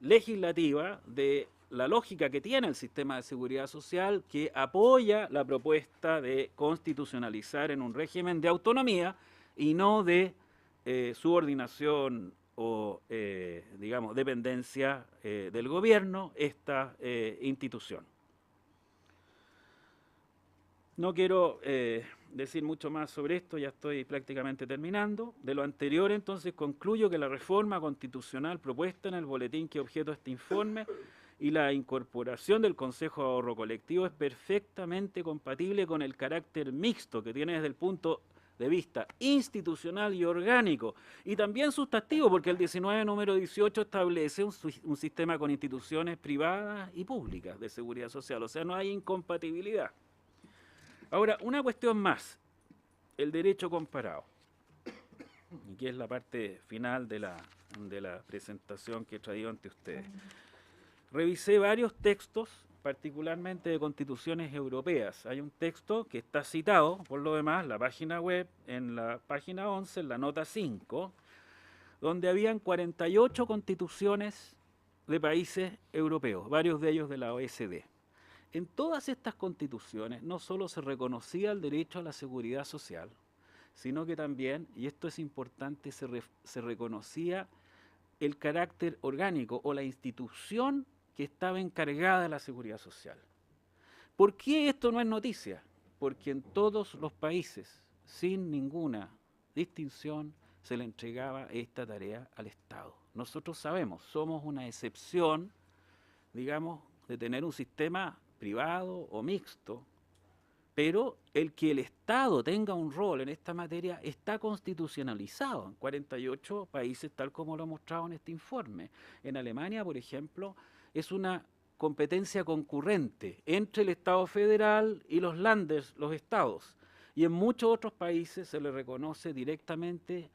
legislativa de la lógica que tiene el sistema de seguridad social, que apoya la propuesta de constitucionalizar en un régimen de autonomía y no de subordinación o, digamos, dependencia del gobierno esta institución. No quiero decir mucho más sobre esto, ya estoy prácticamente terminando. De lo anterior, entonces, concluyo que la reforma constitucional propuesta en el boletín que objeto este informe y la incorporación del Consejo de Ahorro Colectivo es perfectamente compatible con el carácter mixto que tiene desde el punto de vista institucional y orgánico, y también sustantivo, porque el 19, número 18, establece un sistema con instituciones privadas y públicas de seguridad social, o sea, no hay incompatibilidad. Ahora, una cuestión más, el derecho comparado, y que es la parte final de la presentación que he traído ante ustedes. Revisé varios textos, particularmente de constituciones europeas. Hay un texto que está citado, por lo demás, en la página web, en la página 11, en la nota 5, donde habían 48 constituciones de países europeos, varios de ellos de la OECD. En todas estas constituciones no solo se reconocía el derecho a la seguridad social, sino que también, y esto es importante, se reconocía el carácter orgánico o la institución que estaba encargada de la seguridad social. ¿Por qué esto no es noticia? Porque en todos los países, sin ninguna distinción, se le entregaba esta tarea al Estado. Nosotros sabemos, somos una excepción, digamos, de tener un sistema privado o mixto, pero el que el Estado tenga un rol en esta materia está constitucionalizado en 48 países, tal como lo he mostrado en este informe. En Alemania, por ejemplo, es una competencia concurrente entre el Estado federal y los Länder, los estados, y en muchos otros países se le reconoce directamente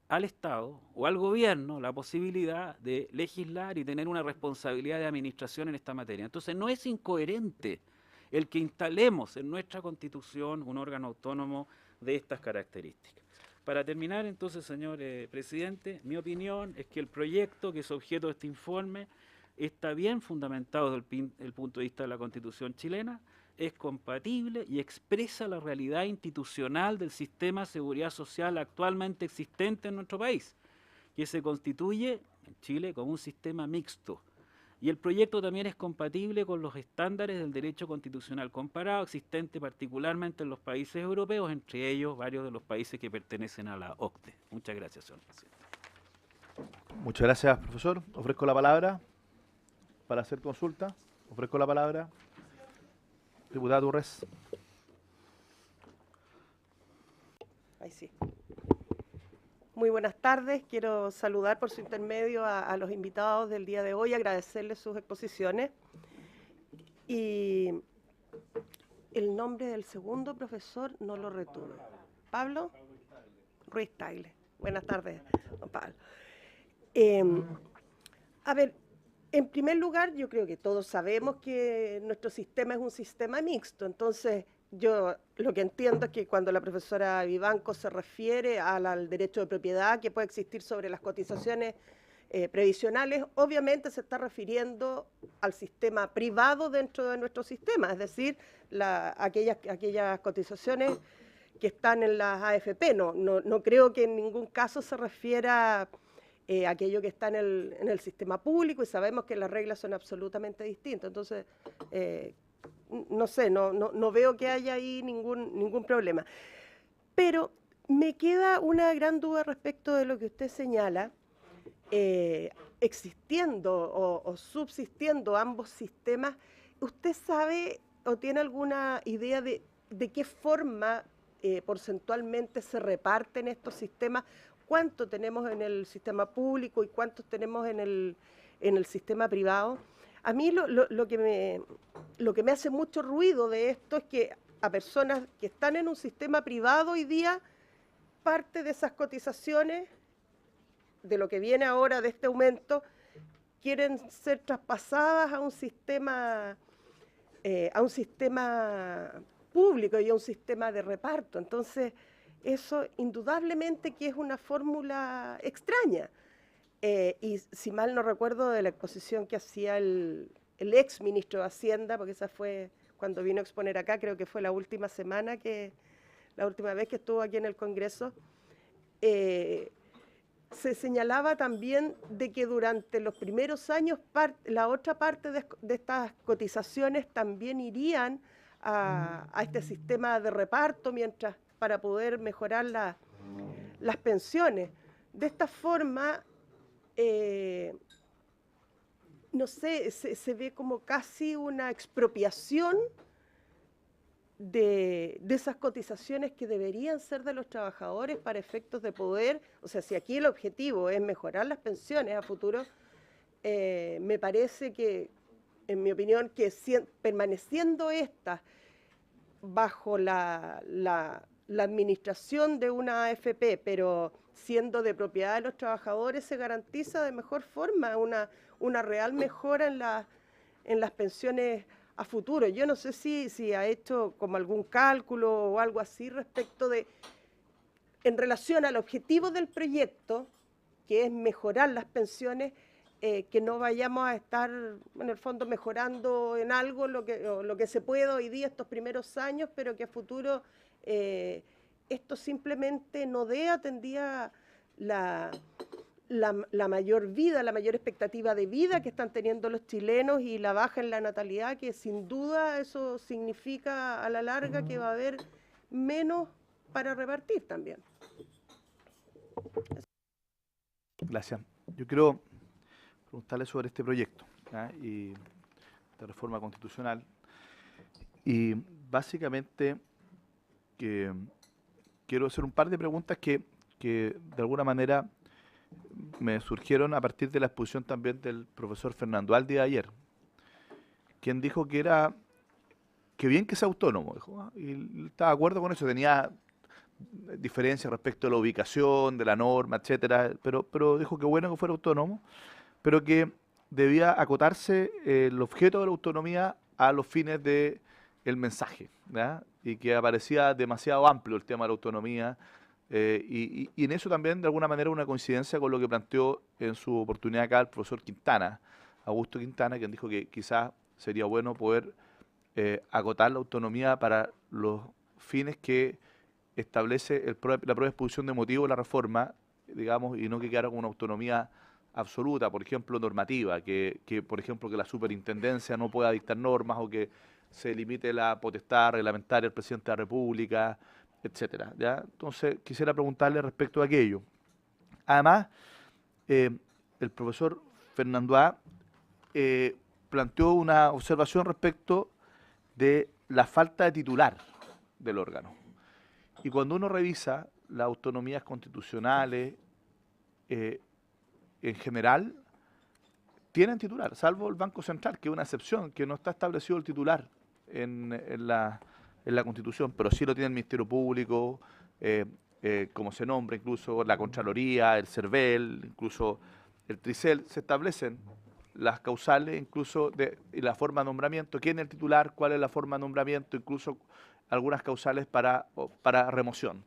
al Estado o al gobierno la posibilidad de legislar y tener una responsabilidad de administración en esta materia. Entonces no es incoherente el que instalemos en nuestra Constitución un órgano autónomo de estas características. Para terminar, entonces, señor presidente, mi opinión es que el proyecto que es objeto de este informe está bien fundamentado desde el punto de vista de la Constitución chilena, es compatible y expresa la realidad institucional del sistema de seguridad social actualmente existente en nuestro país, que se constituye en Chile como un sistema mixto. Y el proyecto también es compatible con los estándares del derecho constitucional comparado existente particularmente en los países europeos, entre ellos varios de los países que pertenecen a la OCDE. Muchas gracias, señor presidente. Muchas gracias, profesor. Ofrezco la palabra para hacer consulta. Ofrezco la palabra. Diputada Torres. Ahí sí. Muy buenas tardes. Quiero saludar por su intermedio a los invitados del día de hoy, agradecerles sus exposiciones. Y el nombre del segundo profesor no lo retuve. ¿Pablo? Ruiz Tagle. Buenas tardes, don Pablo. A ver, en primer lugar, yo creo que todos sabemos que nuestro sistema es un sistema mixto, entonces yo lo que entiendo es que cuando la profesora Vivanco se refiere al derecho de propiedad que puede existir sobre las cotizaciones previsionales, obviamente se está refiriendo al sistema privado dentro de nuestro sistema, es decir, aquellas cotizaciones que están en las AFP. No creo que en ningún caso se refiera a aquello que está en el sistema público, y sabemos que las reglas son absolutamente distintas. Entonces, no sé, no veo que haya ahí ningún problema. Pero me queda una gran duda respecto de lo que usted señala, existiendo o subsistiendo ambos sistemas. ¿Usted sabe o tiene alguna idea de qué forma porcentualmente se reparten estos sistemas? ¿Cuánto tenemos en el sistema público y cuántos tenemos en el sistema privado? A mí lo que me hace mucho ruido de esto es que a personas que están en un sistema privado hoy día, parte de esas cotizaciones, de lo que viene ahora de este aumento, quieren ser traspasadas a un sistema público y a un sistema de reparto. Entonces, eso indudablemente que es una fórmula extraña. Y si mal no recuerdo de la exposición que hacía el ex ministro de Hacienda, porque esa fue cuando vino a exponer acá, creo que fue la última vez que estuvo aquí en el Congreso, se señalaba también de que durante los primeros años la otra parte de estas cotizaciones también irían a este sistema de reparto para poder mejorar las pensiones. De esta forma, no sé, se ve como casi una expropiación de esas cotizaciones que deberían ser de los trabajadores para efectos de poder. O sea, si aquí el objetivo es mejorar las pensiones a futuro, me parece que, en mi opinión, que permaneciendo estas bajo la administración de una AFP, pero siendo de propiedad de los trabajadores, se garantiza de mejor forma una real mejora en las pensiones a futuro. Yo no sé si ha hecho como algún cálculo o algo así respecto en relación al objetivo del proyecto, que es mejorar las pensiones, que no vayamos a estar, en el fondo, mejorando en algo lo que se puede hoy día estos primeros años, pero que a futuro esto simplemente no atendía la mayor vida, la mayor expectativa de vida que están teniendo los chilenos y la baja en la natalidad, que sin duda eso significa a la larga que va a haber menos para repartir también. Gracias. Yo quiero preguntarle sobre este proyecto y de reforma constitucional, y básicamente que quiero hacer un par de preguntas que de alguna manera me surgieron a partir de la exposición también del profesor Fernando Aldi de ayer, quien dijo que bien que sea autónomo, dijo, y estaba de acuerdo con eso. Tenía diferencias respecto a la ubicación, de la norma, etcétera, pero dijo que bueno que fuera autónomo, pero que debía acotarse el objeto de la autonomía a los fines del mensaje, ¿ya? Y que aparecía demasiado amplio el tema de la autonomía, y en eso también de alguna manera una coincidencia con lo que planteó en su oportunidad acá el profesor Quintana, Augusto Quintana, quien dijo que quizás sería bueno poder acotar la autonomía para los fines que establece la propia exposición de motivos de la reforma, digamos, y no que quedara con una autonomía absoluta, por ejemplo, normativa, que por ejemplo, que la superintendencia no pueda dictar normas o que se limite la potestad reglamentaria del presidente de la República, etcétera, ¿ya? Entonces, quisiera preguntarle respecto a aquello. Además, el profesor Fernando A. Planteó una observación respecto de la falta de titular del órgano. Y cuando uno revisa las autonomías constitucionales, en general, tienen titular, salvo el Banco Central, que es una excepción, que no está establecido el titular en la Constitución, pero sí lo tiene el Ministerio Público, como se nombra, incluso la Contraloría, el CERVEL, incluso el TRICEL. Se establecen las causales, incluso y la forma de nombramiento, quién es el titular, cuál es la forma de nombramiento, incluso algunas causales para remoción.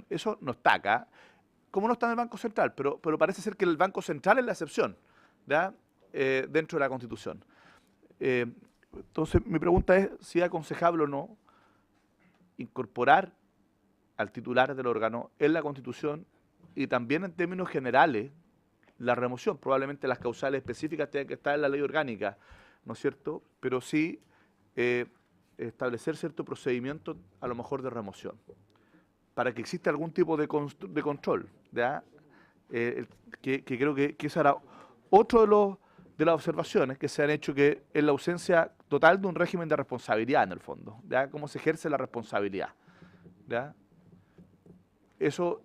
Eso no está acá. como no está en el Banco Central, pero parece ser que el Banco Central es la excepción, ¿ya? Dentro de la Constitución. Entonces, mi pregunta es si es aconsejable o no incorporar al titular del órgano en la Constitución y también en términos generales la remoción. Probablemente las causales específicas tengan que estar en la ley orgánica, ¿no es cierto? Pero sí establecer cierto procedimiento a lo mejor de remoción, para que exista algún tipo de control, ¿ya? Que creo que ese era otro de las observaciones que se han hecho, que es la ausencia total de un régimen de responsabilidad en el fondo, ¿ya? Cómo se ejerce la responsabilidad, ¿ya? Eso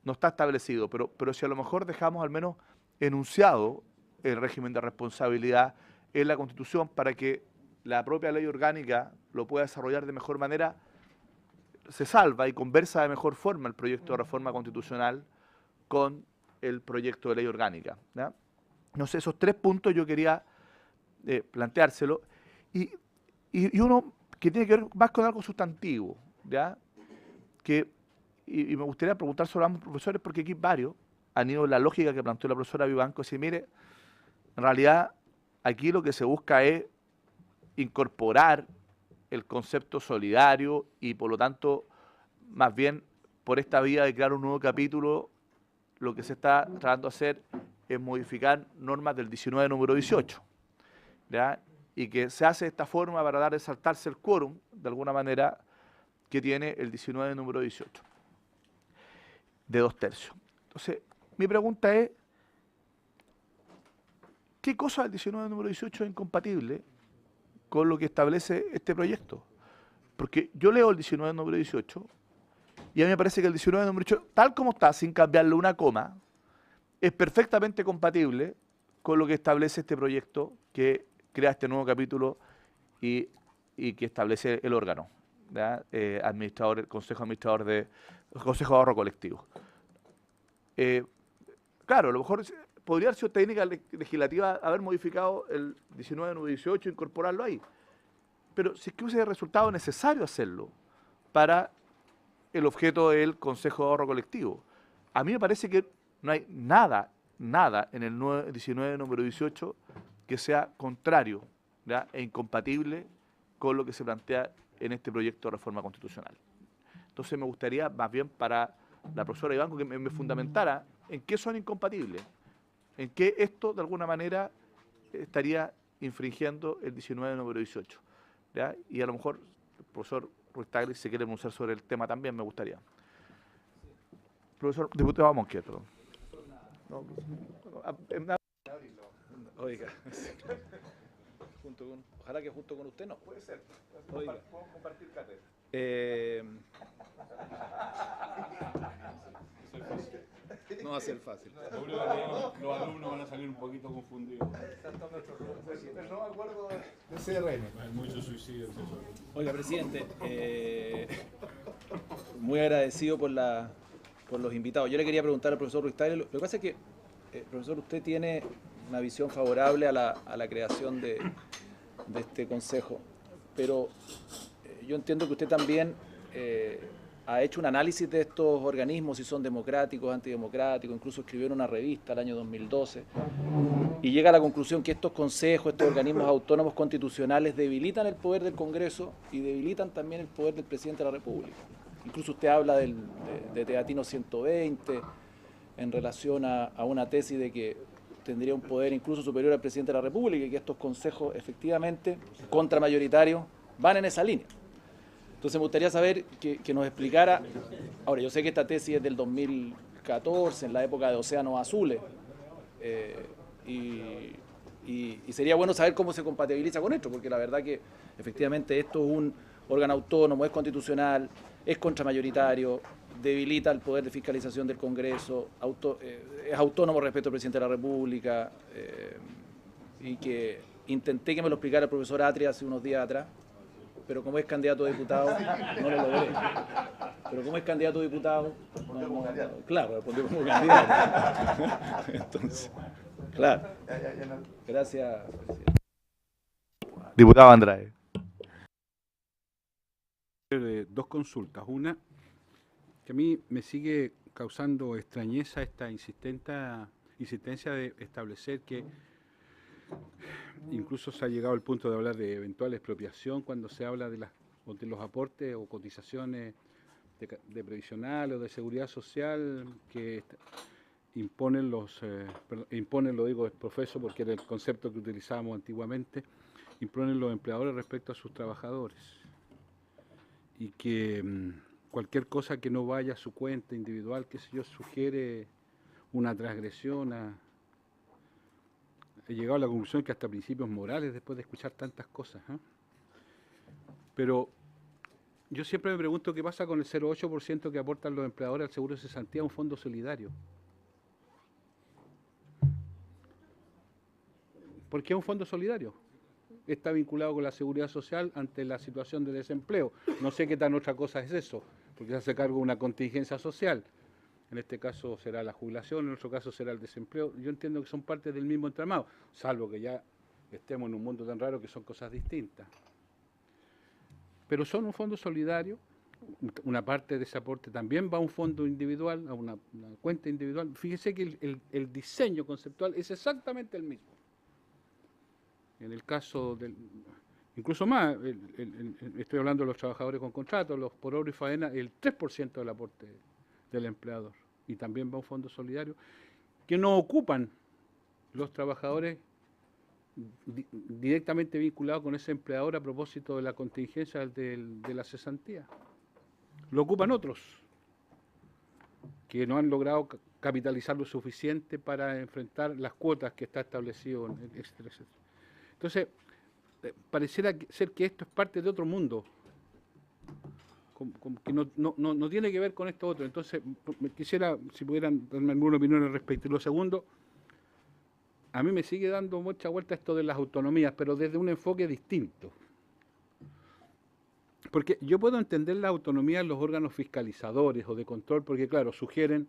no está establecido, pero si a lo mejor dejamos al menos enunciado el régimen de responsabilidad en la Constitución para que la propia ley orgánica lo pueda desarrollar de mejor manera, se salva y conversa de mejor forma el proyecto de reforma constitucional con el proyecto de ley orgánica, ¿ya? No sé, esos 3 puntos yo quería planteárselo. Y uno que tiene que ver más con algo sustantivo, ¿ya? Y me gustaría preguntar sobre ambos profesores, porque aquí varios han ido en la lógica que planteó la profesora Vivanco, decir, mire, en realidad aquí lo que se busca es incorporar el concepto solidario y por lo tanto, más bien por esta vía de crear un nuevo capítulo, lo que se está tratando de hacer es modificar normas del 19 número 18, ¿ya? Y que se hace de esta forma para dar de saltarse el quórum, de alguna manera, que tiene el 19 número 18, de 2/3. Entonces, mi pregunta es, ¿qué cosa del 19 número 18 es incompatible con lo que establece este proyecto? Porque yo leo el 19 número 18 y a mí me parece que el 19 número 18, tal como está, sin cambiarle una coma, es perfectamente compatible con lo que establece este proyecto que crea este nuevo capítulo y que establece el órgano, ¿ya? Administrador, el Consejo Administrador el Consejo de Ahorro Colectivo. Claro, a lo mejor podría haber sido técnica legislativa haber modificado el 19 número 18 e incorporarlo ahí. Pero si es que hubiese resultado necesario hacerlo para el objeto del Consejo de Ahorro Colectivo, a mí me parece que no hay nada en el 19 número 18 que sea contrario, ¿ya? E incompatible con lo que se plantea en este proyecto de reforma constitucional. Entonces me gustaría más bien para la profesora Vivanco que me fundamentara en qué son incompatibles, en qué esto de alguna manera estaría infringiendo el 19 número 18, ¿ya? Y a lo mejor el profesor Ruiz Tagle, si quiere pronunciar sobre el tema también, me gustaría. Profesor, diputado Monquet, perdón. No, oiga, ojalá que junto con usted no. puede ser. Oiga. Podemos compartir cátedra. No va a ser fácil. Los alumnos van a salir un poquito confundidos. El nuevo acuerdo de CRM. Hay muchos suicidios. Oiga, presidente, muy agradecido por los invitados. Yo le quería preguntar al profesor Ruiz Tagle, lo que pasa es que, profesor, usted tiene una visión favorable a la creación de este consejo, pero yo entiendo que usted también ha hecho un análisis de estos organismos, si son democráticos, antidemocráticos, incluso escribió en una revista el año 2012, y llega a la conclusión que estos consejos, estos organismos autónomos constitucionales debilitan el poder del Congreso y debilitan también el poder del presidente de la República. Incluso usted habla de Teatino 120 en relación a una tesis de que tendría un poder incluso superior al presidente de la República y que estos consejos efectivamente contramayoritarios van en esa línea. Entonces me gustaría saber que nos explicara, ahora yo sé que esta tesis es del 2014, en la época de Océanos Azules, y sería bueno saber cómo se compatibiliza con esto, porque la verdad que efectivamente esto es un órgano autónomo, es constitucional, es contramayoritario, debilita el poder de fiscalización del Congreso, es autónomo respecto al presidente de la República, y que intenté que me lo explicara el profesor Atria hace unos días atrás, pero como es candidato a diputado, no lo logré. Pero como es candidato a diputado, claro, respondió como candidato. Entonces, claro. Gracias, presidente. Diputado Andrade. Dos consultas. Una, que a mí me sigue causando extrañeza esta insistencia de establecer que incluso se ha llegado al punto de hablar de eventual expropiación cuando se habla de los aportes o cotizaciones de previsional o de seguridad social que imponen lo digo es profeso porque era el concepto que utilizábamos antiguamente, imponen los empleadores respecto a sus trabajadores. Y que cualquier cosa que no vaya a su cuenta individual, qué sé yo, sugiere una transgresión. He llegado a la conclusión que hasta principios morales después de escuchar tantas cosas. Pero yo siempre me pregunto qué pasa con el 0,8% que aportan los empleadores al seguro de cesantía, un fondo solidario. ¿Por qué es un fondo solidario? Está vinculado con la seguridad social ante la situación de desempleo. No sé qué tan otra cosa es eso, porque se hace cargo de una contingencia social. En este caso será la jubilación, en otro caso será el desempleo. Yo entiendo que son parte del mismo entramado, salvo que ya estemos en un mundo tan raro que son cosas distintas. Pero son un fondo solidario, una parte de ese aporte también va a un fondo individual, a una cuenta individual. Fíjese que el diseño conceptual es exactamente el mismo. En el caso del, incluso más, estoy hablando de los trabajadores con contrato, los por obra y faena, el 3% del aporte del empleador. Y también va a un fondo solidario que no ocupan los trabajadores directamente vinculados con ese empleador a propósito de la contingencia de la cesantía. Lo ocupan otros que no han logrado capitalizar lo suficiente para enfrentar las cuotas que está establecido en el etcétera, etcétera. Entonces, pareciera ser que esto es parte de otro mundo, que no tiene que ver con esto otro. Entonces, quisiera, si pudieran darme alguna opinión al respecto. Y lo segundo, a mí me sigue dando mucha vuelta esto de las autonomías, pero desde un enfoque distinto. Porque yo puedo entender la autonomía en los órganos fiscalizadores o de control, porque claro, sugieren,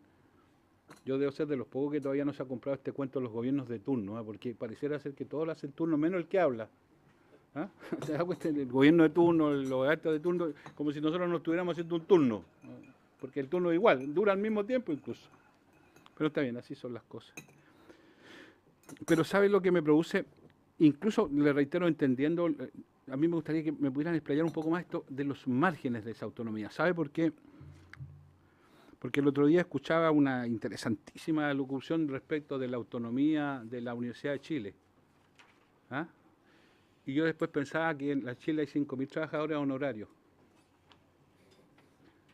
yo debo ser de los pocos que todavía no se ha comprado este cuento de los gobiernos de turno, porque pareciera ser que todos lo hacen turno, menos el que habla. ¿Se da cuenta? El gobierno de turno, los actos de turno, como si nosotros no estuviéramos haciendo un turno, porque el turno es igual, dura al mismo tiempo incluso. Pero está bien, así son las cosas. Pero ¿sabe lo que me produce? Incluso, le reitero, entendiendo, a mí me gustaría que me pudieran explayar un poco más esto de los márgenes de esa autonomía. ¿Sabe por qué? Porque el otro día escuchaba una interesantísima locución respecto de la autonomía de la Universidad de Chile. Y yo después pensaba que en la Chile hay 5.000 trabajadores honorarios.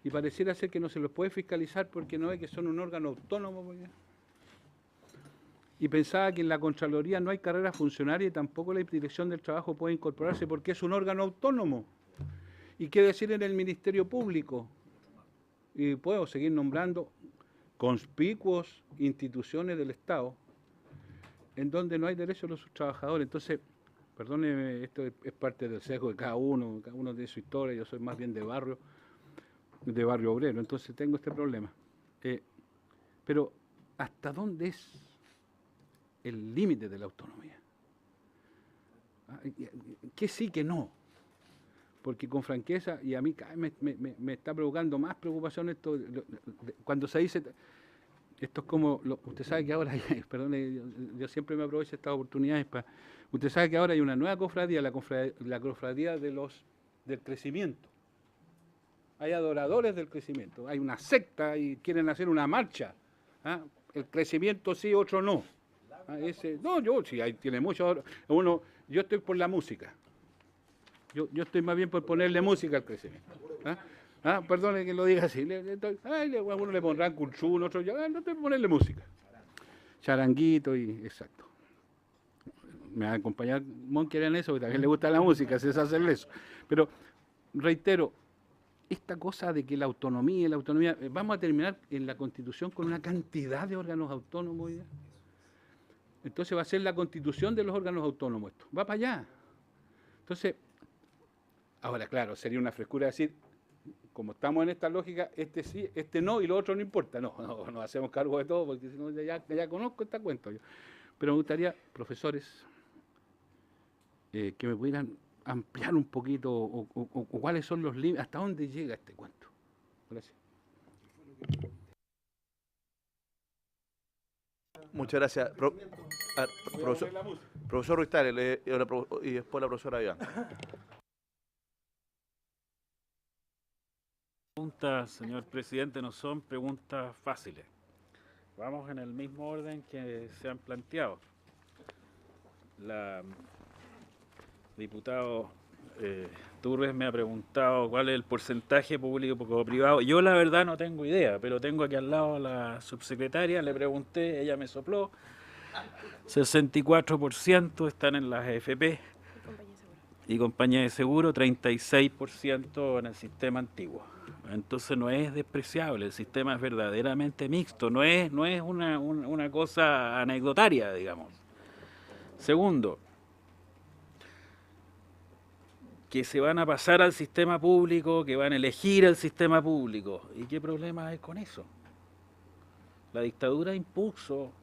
Y pareciera ser que no se los puede fiscalizar porque no ve que son un órgano autónomo. Y pensaba que en la Contraloría no hay carrera funcionaria y tampoco la Dirección del Trabajo puede incorporarse porque es un órgano autónomo. ¿Y qué decir en el Ministerio Público? Y puedo seguir nombrando conspicuos instituciones del Estado en donde no hay derechos de sus trabajadores. Entonces, perdóneme, esto es parte del sesgo de cada uno tiene su historia, yo soy más bien de barrio obrero, entonces tengo este problema. Pero, ¿hasta dónde es el límite de la autonomía? ¿Qué sí, que no? Porque con franqueza, y a mí cada vez me está provocando más preocupación esto, cuando se dice, esto es como, usted sabe que ahora, perdone, yo siempre me aprovecho estas oportunidades usted sabe que ahora hay una nueva cofradía, la cofradía del crecimiento. Hay adoradores del crecimiento, hay una secta y quieren hacer una marcha. El crecimiento sí, otro no. Sí, ahí tiene mucho. Yo estoy por la música. Yo estoy más bien por ponerle música al crecimiento. Perdone que lo diga así. Algunos le pondrán culchún, otros ya. No estoy por ponerle música. Charanguito y exacto. Me va a acompañar Monkey en eso, que también le gusta la música, si es hacerle eso. Pero reitero, esta cosa de que la autonomía, vamos a terminar en la Constitución con una cantidad de órganos autónomos. ¿Ya? Entonces va a ser la Constitución de los órganos autónomos esto. Va para allá. Entonces, ahora claro, sería una frescura decir, como estamos en esta lógica, este sí, este no y lo otro no importa. No nos hacemos cargo de todo, porque si no ya conozco esta cuenta. Pero me gustaría, profesores, que me pudieran ampliar un poquito o cuáles son los límites, hasta dónde llega este cuento. Gracias. Muchas gracias. Profesor Ruiz Tagle, y después la profesora Iván. Preguntas, señor presidente, no son preguntas fáciles. Vamos en el mismo orden que se han planteado. La diputado Turbes me ha preguntado cuál es el porcentaje público-privado. Yo la verdad no tengo idea, pero tengo aquí al lado a la subsecretaria, le pregunté, ella me sopló. 64% están en las AFP y compañía de seguro, 36% en el sistema antiguo. Entonces no es despreciable, el sistema es verdaderamente mixto, no es una cosa anecdotaria, digamos. Segundo, que se van a pasar al sistema público, que van a elegir el sistema público. ¿Y qué problema hay con eso? La dictadura impuso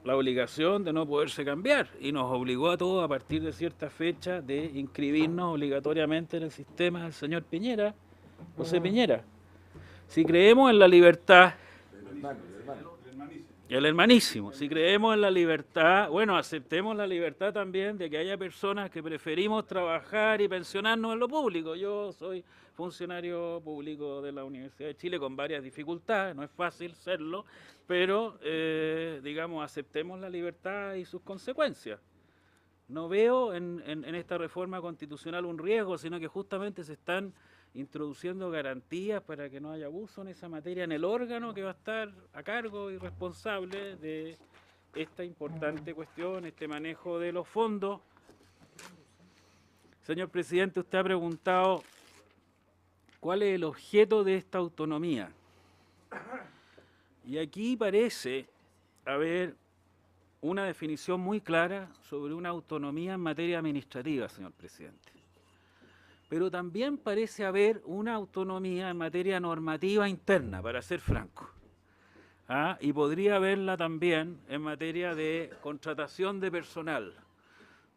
la obligación de no poderse cambiar y nos obligó a todos a partir de cierta fecha de inscribirnos obligatoriamente en el sistema del señor Piñera, José Piñera. Si creemos en la libertad, el hermanísimo, si creemos en la libertad, bueno, aceptemos la libertad también de que haya personas que preferimos trabajar y pensionarnos en lo público. Yo soy funcionario público de la Universidad de Chile con varias dificultades, no es fácil serlo, pero, digamos, aceptemos la libertad y sus consecuencias. No veo en esta reforma constitucional un riesgo, sino que justamente se están introduciendo garantías para que no haya abuso en esa materia en el órgano que va a estar a cargo y responsable de esta importante cuestión, este manejo de los fondos. Señor presidente, usted ha preguntado cuál es el objeto de esta autonomía. Y aquí parece haber una definición muy clara sobre una autonomía en materia administrativa, señor presidente. Pero también parece haber una autonomía en materia normativa interna, para ser franco. Y podría haberla también en materia de contratación de personal.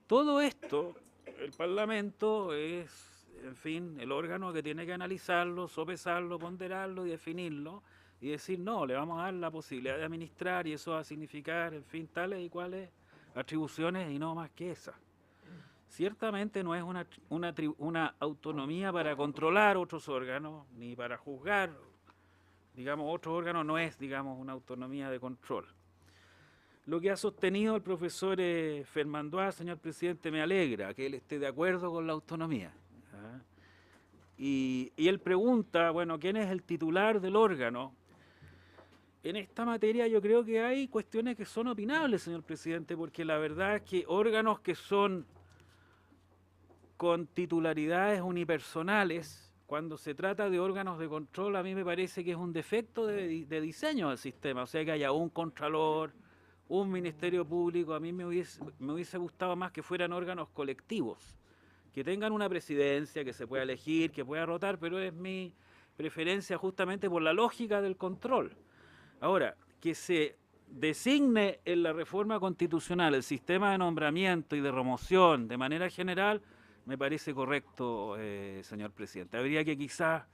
Todo esto, el Parlamento es, en fin, el órgano que tiene que analizarlo, sopesarlo, ponderarlo y definirlo, y decir, no, le vamos a dar la posibilidad de administrar y eso va a significar, en fin, tales y cuales atribuciones y no más que esas. Ciertamente no es una autonomía para controlar otros órganos, ni para juzgar, digamos, otros órganos, no es, digamos, una autonomía de control. Lo que ha sostenido el profesor Fermandois, señor presidente, me alegra que él esté de acuerdo con la autonomía. Y él pregunta, bueno, ¿quién es el titular del órgano? En esta materia yo creo que hay cuestiones que son opinables, señor presidente, porque la verdad es que órganos que son con titularidades unipersonales, cuando se trata de órganos de control, a mí me parece que es un defecto de diseño del sistema, o sea, que haya un contralor, un ministerio público. A mí me hubiese gustado más que fueran órganos colectivos, que tengan una presidencia, que se pueda elegir, que pueda rotar, pero es mi preferencia justamente por la lógica del control. Ahora, que se designe en la reforma constitucional el sistema de nombramiento y de remoción de manera general, me parece correcto, señor presidente. Habría que quizás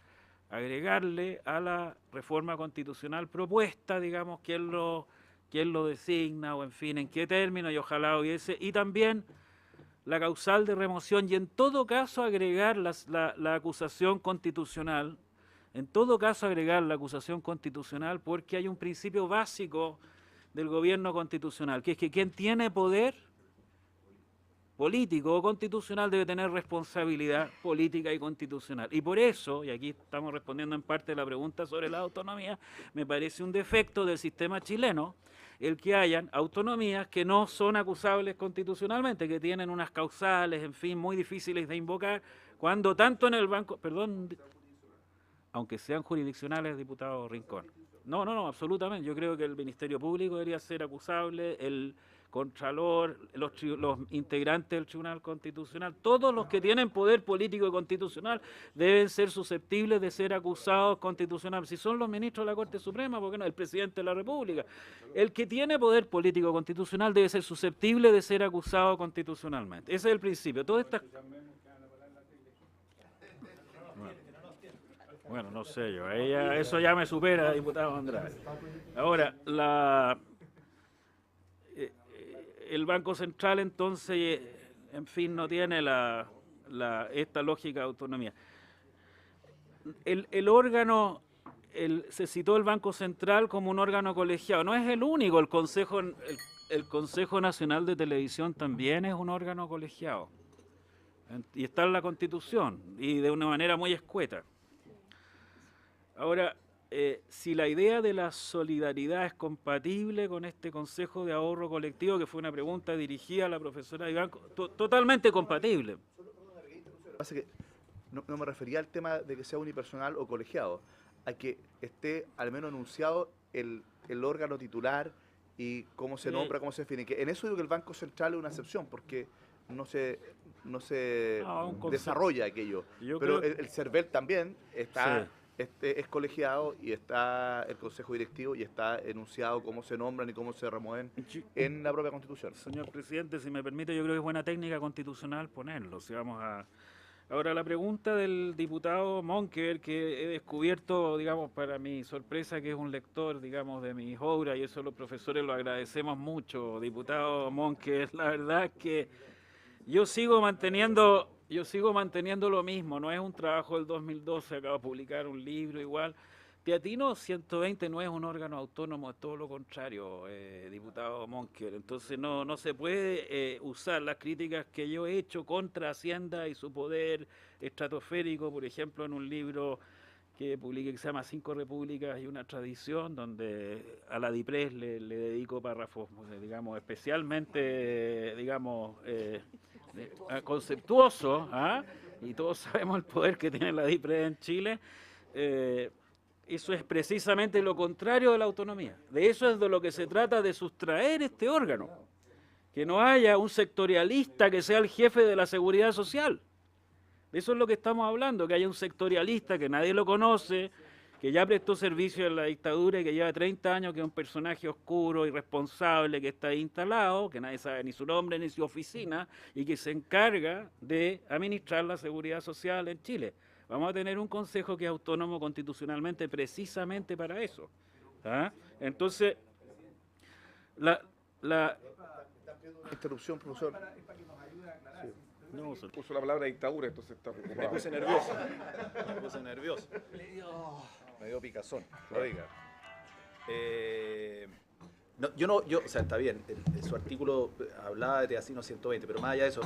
agregarle a la reforma constitucional propuesta, digamos, quién lo designa o en fin, en qué término, y ojalá hubiese, y también la causal de remoción, y en todo caso agregar la acusación constitucional, porque hay un principio básico del gobierno constitucional, que es que quien tiene poder político o constitucional debe tener responsabilidad política y constitucional. Y por eso, y aquí estamos respondiendo en parte a la pregunta sobre la autonomía, me parece un defecto del sistema chileno el que hayan autonomías que no son acusables constitucionalmente, que tienen unas causales, en fin, muy difíciles de invocar, cuando tanto en el banco, perdón, aunque sean jurisdiccionales, diputado Rincón. No, absolutamente. Yo creo que el Ministerio Público debería ser acusable, el Contralor, los integrantes del Tribunal Constitucional, todos los que tienen poder político y constitucional deben ser susceptibles de ser acusados constitucionalmente. Si son los ministros de la Corte Suprema, ¿por qué no? El presidente de la República. El que tiene poder político constitucional debe ser susceptible de ser acusado constitucionalmente. Ese es el principio. Todas estas... Bueno, no sé yo, eso ya me supera, diputado Andrade. Ahora, el Banco Central entonces, en fin, no tiene esta lógica de autonomía. El órgano, se citó el Banco Central como un órgano colegiado. No es el único, el Consejo Nacional de Televisión también es un órgano colegiado. Y está en la Constitución, y de una manera muy escueta. Ahora, si la idea de la solidaridad es compatible con este Consejo de Ahorro Colectivo, que fue una pregunta dirigida a la profesora Iván, totalmente compatible. Lo que pasa es que no me refería al tema de que sea unipersonal o colegiado, a que esté al menos anunciado el órgano titular y cómo se nombra, cómo se define. Que en eso digo que el Banco Central es una excepción, porque no se desarrolla aquello. Pero el CERVEL también está... Sí. Es colegiado y está el Consejo Directivo y está enunciado cómo se nombran y cómo se remueven en la propia Constitución. Señor Presidente, si me permite, yo creo que es buena técnica constitucional ponerlo. Si vamos a... Ahora, la pregunta del diputado Monker, que he descubierto, digamos, para mi sorpresa, que es un lector, digamos, de mis obras, y eso los profesores lo agradecemos mucho, diputado Monker. La verdad es que yo sigo manteniendo lo mismo, no es un trabajo del 2012, acabo de publicar un libro igual. Teatino 120 no es un órgano autónomo, es todo lo contrario, diputado Monker. Entonces no se puede usar las críticas que yo he hecho contra Hacienda y su poder estratosférico, por ejemplo, en un libro que publiqué que se llama 5 repúblicas y una tradición, donde a la DIPRES le dedico párrafos, digamos, especialmente, digamos... conceptuoso, ¿ah? Y todos sabemos el poder que tiene la DIPRES en Chile. Eso es precisamente lo contrario de la autonomía. De eso es de lo que se trata, de sustraer este órgano. Que no haya un sectorialista que sea el jefe de la seguridad social. De eso es lo que estamos hablando, que haya un sectorialista que nadie lo conoce, que ya prestó servicio en la dictadura y que lleva 30 años, que es un personaje oscuro, irresponsable, que está ahí instalado, que nadie sabe ni su nombre ni su oficina, y que se encarga de administrar la seguridad social en Chile. Vamos a tener un consejo que es autónomo constitucionalmente precisamente para eso. ¿Ah? Entonces, Interrupción, profesor. Sí. No, puso la palabra dictadura, entonces está preocupado. Me puse nervioso. Me dio picazón. Lo diga. O sea, está bien, su artículo hablaba de Teatino 120, pero más allá de eso,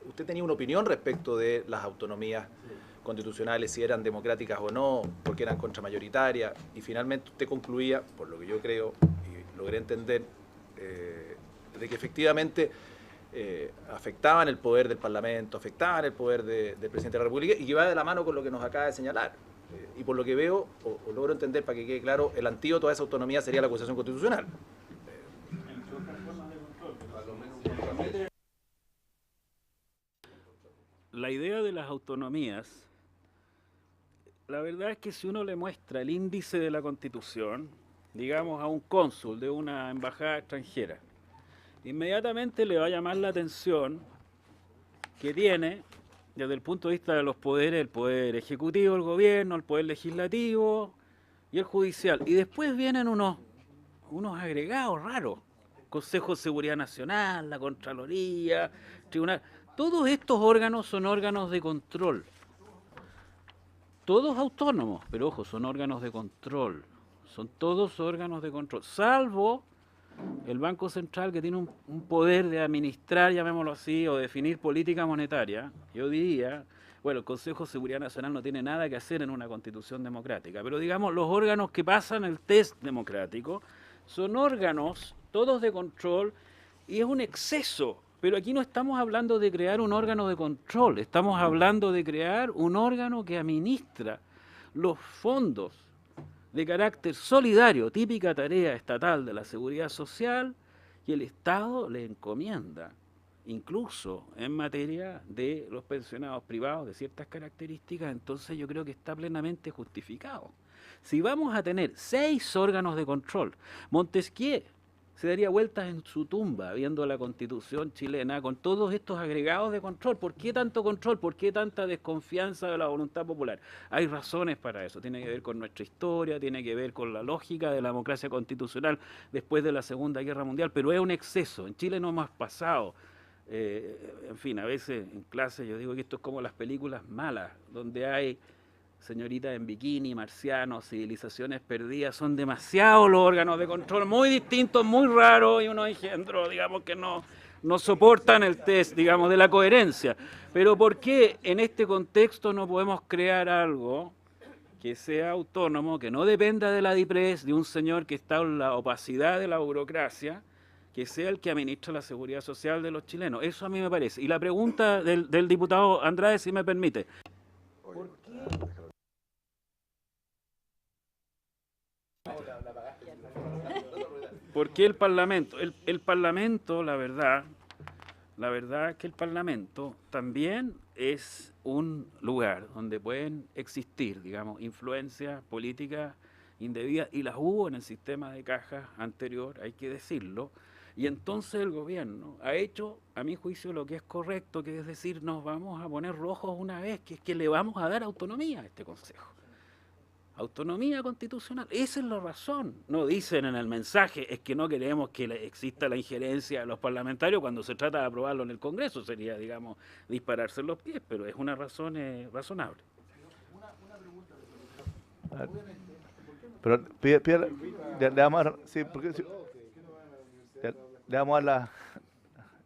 ¿usted tenía una opinión respecto de las autonomías constitucionales, si eran democráticas o no, porque eran contramayoritarias? Y finalmente usted concluía, por lo que yo creo y logré entender, de que efectivamente afectaban el poder del Parlamento, afectaban el poder del Presidente de la República, y que va de la mano con lo que nos acaba de señalar. Y por lo que veo, o logro entender, para que quede claro, el antídoto a esa autonomía sería la acusación constitucional. La idea de las autonomías, la verdad es que si uno le muestra el índice de la Constitución, digamos a un cónsul de una embajada extranjera, inmediatamente le va a llamar la atención que tiene, desde el punto de vista de los poderes, el poder ejecutivo, el gobierno, el poder legislativo y el judicial. Y después vienen unos agregados raros, Consejo de Seguridad Nacional, la Contraloría, Tribunal. Todos estos órganos son órganos de control. Todos autónomos, pero ojo, son órganos de control. Son todos órganos de control, salvo el Banco Central, que tiene un poder de administrar, llamémoslo así, o definir política monetaria. Yo diría, bueno, el Consejo de Seguridad Nacional no tiene nada que hacer en una constitución democrática, pero digamos, los órganos que pasan el test democrático son órganos todos de control, y es un exceso. Pero aquí no estamos hablando de crear un órgano de control, estamos hablando de crear un órgano que administra los fondos de carácter solidario, típica tarea estatal de la seguridad social, y el Estado le encomienda, incluso en materia de los pensionados privados de ciertas características. Entonces yo creo que está plenamente justificado. Si vamos a tener 6 órganos de control, Montesquieu se daría vueltas en su tumba viendo la Constitución chilena con todos estos agregados de control. ¿Por qué tanto control? ¿Por qué tanta desconfianza de la voluntad popular? Hay razones para eso. Tiene que ver con nuestra historia, tiene que ver con la lógica de la democracia constitucional después de la Segunda Guerra Mundial, pero es un exceso. En Chile no hemos pasado. En fin, a veces en clase yo digo que esto es como las películas malas, donde hay señoritas en bikini, marcianos, civilizaciones perdidas, son demasiados los órganos de control, muy distintos, muy raros, y unos engendros, digamos, que no soportan el test, digamos, de la coherencia. Pero ¿por qué en este contexto no podemos crear algo que sea autónomo, que no dependa de la DIPRES, de un señor que está en la opacidad de la burocracia, que sea el que administra la seguridad social de los chilenos? Eso a mí me parece. Y la pregunta del diputado Andrade, si me permite. ¿Por qué el Parlamento? El Parlamento, la verdad es que el Parlamento también es un lugar donde pueden existir, digamos, influencias políticas indebidas, y las hubo en el sistema de cajas anterior, hay que decirlo, y entonces el gobierno ha hecho, a mi juicio, lo que es correcto, que es decir, nos vamos a poner rojos una vez, que es que le vamos a dar autonomía a este Consejo. Autonomía constitucional, esa es la razón. No dicen en el mensaje, es que no queremos que exista la injerencia de los parlamentarios cuando se trata de aprobarlo en el Congreso, sería, digamos, dispararse en los pies, pero es una razón razonable. Pero le vamos a dar, sí, le vamos a dar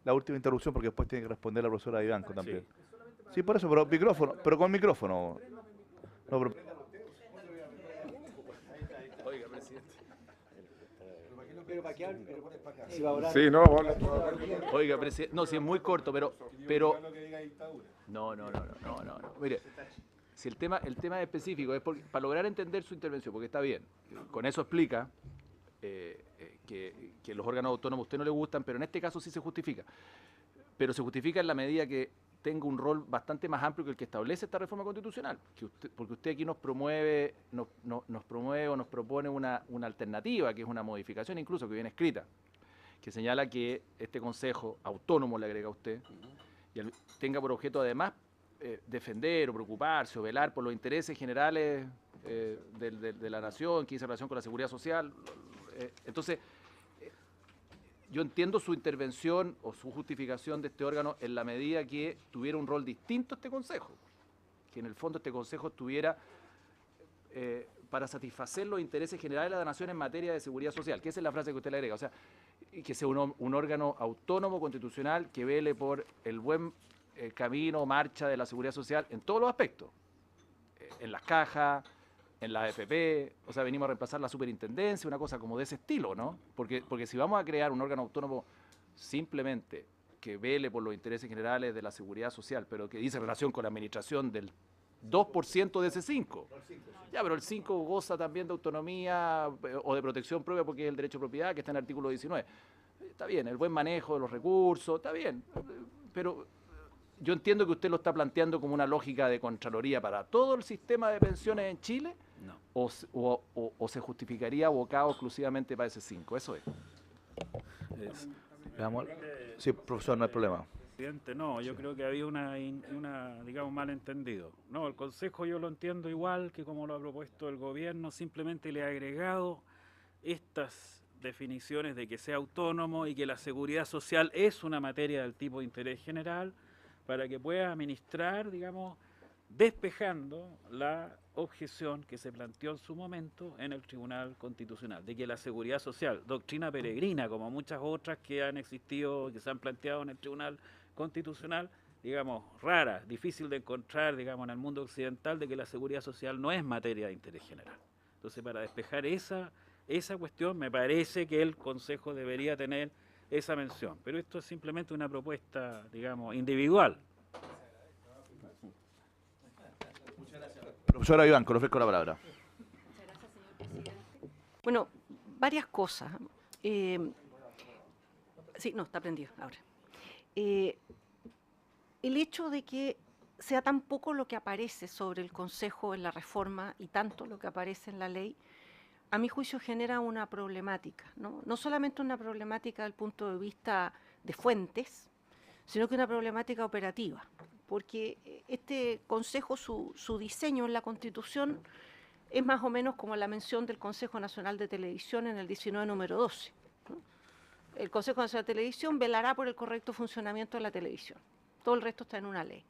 la última interrupción porque después tiene que responder la profesora Ivanco también. Sí, por eso, pero micrófono, pero con micrófono. No, pero, Sí, no, Oiga, presidente, no, si es muy corto, pero no. Mire, si el tema es específico, es para lograr entender su intervención, porque está bien, con eso explica que los órganos autónomos a usted no le gustan, pero en este caso sí se justifica. Pero se justifica en la medida que tenga un rol bastante más amplio que el que establece esta reforma constitucional, porque usted aquí nos propone una alternativa, que es una modificación incluso que viene escrita, que señala que este Consejo autónomo, le agrega a usted, tenga por objeto además defender o preocuparse o velar por los intereses generales de la nación, que dice relación con la seguridad social. Entonces, yo entiendo su intervención o su justificación de este órgano en la medida que tuviera un rol distinto este Consejo, que en el fondo este Consejo estuviera para satisfacer los intereses generales de la nación en materia de seguridad social, que esa es la frase que usted le agrega, o sea, que sea un órgano autónomo constitucional que vele por el buen camino, marcha de la seguridad social en todos los aspectos, en las cajas, en la AFP, o sea, venimos a reemplazar la superintendencia, una cosa como de ese estilo, ¿no? Porque si vamos a crear un órgano autónomo simplemente que vele por los intereses generales de la seguridad social, pero que dice relación con la administración del 2% de ese 5%. Ya, pero el 5 goza también de autonomía o de protección propia porque es el derecho de propiedad que está en el artículo 19. Está bien, el buen manejo de los recursos, está bien, pero yo entiendo que usted lo está planteando como una lógica de Contraloría para todo el sistema de pensiones en Chile, No. o se justificaría abocado exclusivamente para ese 5%, eso es. sí, profesor, no hay problema. Presidente, no, yo creo que había una digamos, malentendido. No, el Consejo yo lo entiendo igual que como lo ha propuesto el gobierno, simplemente le ha agregado estas definiciones de que sea autónomo y que la seguridad social es una materia del tipo de interés general para que pueda administrar, digamos, despejando la objeción que se planteó en su momento en el Tribunal Constitucional, de que la seguridad social, doctrina peregrina, como muchas otras que han existido, que se han planteado en el Tribunal Constitucional, digamos, rara, difícil de encontrar, digamos, en el mundo occidental, de que la seguridad social no es materia de interés general. Entonces, para despejar esa cuestión, me parece que el Consejo debería tener esa mención. Pero esto es simplemente una propuesta, digamos, individual. Profesora Ivanco, le ofrezco la palabra. Muchas gracias, señor presidente. Bueno, varias cosas. Sí, no, está prendido ahora. El hecho de que sea tan poco lo que aparece sobre el Consejo en la reforma y tanto lo que aparece en la ley, a mi juicio genera una problemática, ¿no? No solamente una problemática desde el punto de vista de fuentes, sino que una problemática operativa, porque este Consejo, su diseño en la Constitución es más o menos como la mención del Consejo Nacional de Televisión en el 19 número 12. ¿No? El Consejo Nacional de Televisión velará por el correcto funcionamiento de la televisión. Todo el resto está en una ley.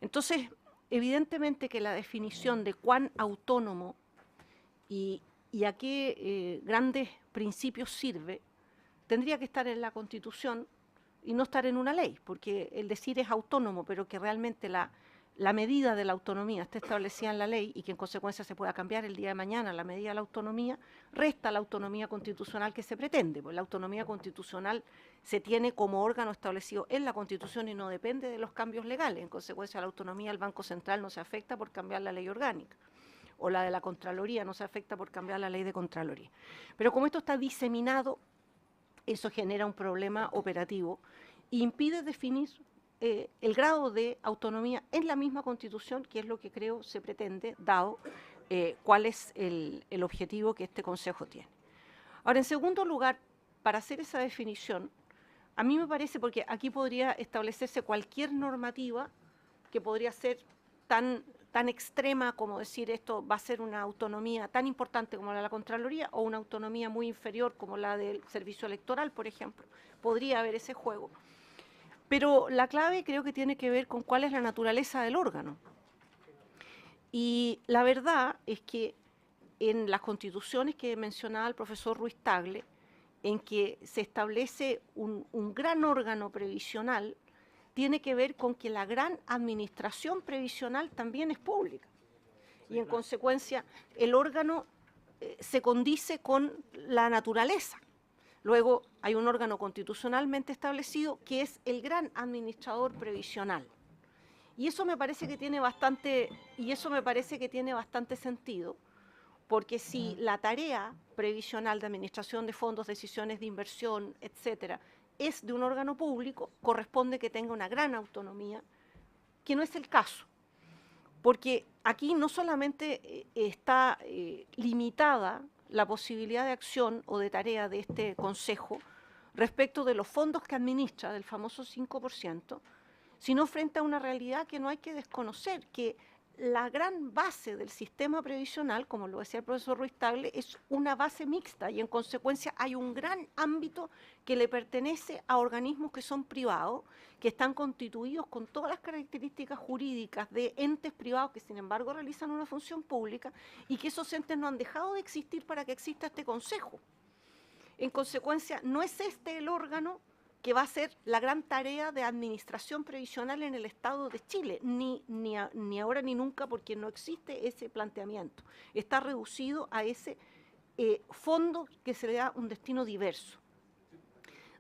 Entonces, evidentemente que la definición de cuán autónomo y a qué grandes principios sirve tendría que estar en la Constitución y no estar en una ley, porque el decir es autónomo, pero que realmente la medida de la autonomía está establecida en la ley y que en consecuencia se pueda cambiar el día de mañana la medida de la autonomía, resta la autonomía constitucional que se pretende, pues la autonomía constitucional se tiene como órgano establecido en la Constitución y no depende de los cambios legales. En consecuencia, la autonomía del Banco Central no se afecta por cambiar la ley orgánica, o la de la Contraloría no se afecta por cambiar la ley de Contraloría. Pero como esto está diseminado, eso genera un problema operativo e impide definir el grado de autonomía en la misma Constitución, que es lo que creo se pretende, dado cuál es el objetivo que este Consejo tiene. Ahora, en segundo lugar, para hacer esa definición, a mí me parece, porque aquí podría establecerse cualquier normativa que podría ser tan extrema como decir esto va a ser una autonomía tan importante como la de la Contraloría o una autonomía muy inferior como la del servicio electoral, por ejemplo. Podría haber ese juego. Pero la clave creo que tiene que ver con cuál es la naturaleza del órgano. Y la verdad es que en las constituciones que mencionaba el profesor Ruiz Tagle, en que se establece un gran órgano previsional, tiene que ver con que la gran administración previsional también es pública. Y en consecuencia el órgano se condice con la naturaleza. Luego hay un órgano constitucionalmente establecido que es el gran administrador previsional. Y eso me parece que tiene bastante sentido, porque si la tarea previsional de administración de fondos, decisiones de inversión, etcétera, es de un órgano público, corresponde que tenga una gran autonomía, que no es el caso. Porque aquí no solamente está limitada la posibilidad de acción o de tarea de este Consejo respecto de los fondos que administra, del famoso 5%, sino frente a una realidad que no hay que desconocer, que la gran base del sistema previsional, como lo decía el profesor Ruiz Tagle, es una base mixta y en consecuencia hay un gran ámbito que le pertenece a organismos que son privados, que están constituidos con todas las características jurídicas de entes privados que sin embargo realizan una función pública y que esos entes no han dejado de existir para que exista este Consejo. En consecuencia, no es este el órgano que va a ser la gran tarea de administración previsional en el Estado de Chile, ni ahora ni nunca, porque no existe ese planteamiento. Está reducido a ese fondo que se le da un destino diverso.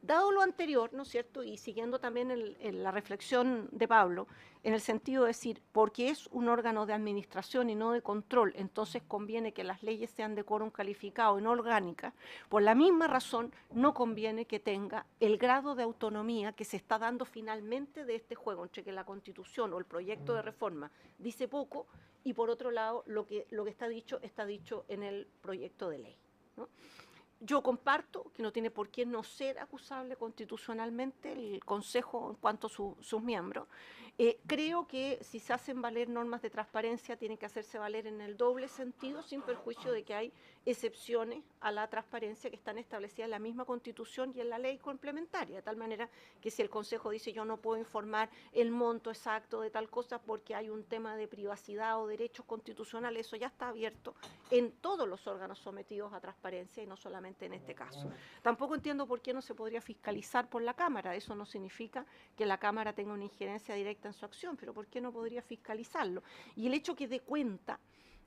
Dado lo anterior, ¿no es cierto?, y siguiendo también la reflexión de Pablo, en el sentido de decir, porque es un órgano de administración y no de control, entonces conviene que las leyes sean de quórum calificado y no orgánicas, por la misma razón no conviene que tenga el grado de autonomía que se está dando finalmente de este juego, entre que la Constitución o el proyecto de reforma dice poco y por otro lado lo que está dicho en el proyecto de ley, ¿no? Yo comparto que no tiene por qué no ser acusable constitucionalmente el Consejo en cuanto a sus miembros. Creo que si se hacen valer normas de transparencia, tienen que hacerse valer en el doble sentido, sin perjuicio de que hay excepciones a la transparencia que están establecidas en la misma Constitución y en la ley complementaria, de tal manera que si el Consejo dice yo no puedo informar el monto exacto de tal cosa porque hay un tema de privacidad o derechos constitucionales, eso ya está abierto en todos los órganos sometidos a transparencia y no solamente en este caso. Tampoco entiendo por qué no se podría fiscalizar por la Cámara, eso no significa que la Cámara tenga una injerencia directa en su acción, pero ¿por qué no podría fiscalizarlo? Y el hecho que dé cuenta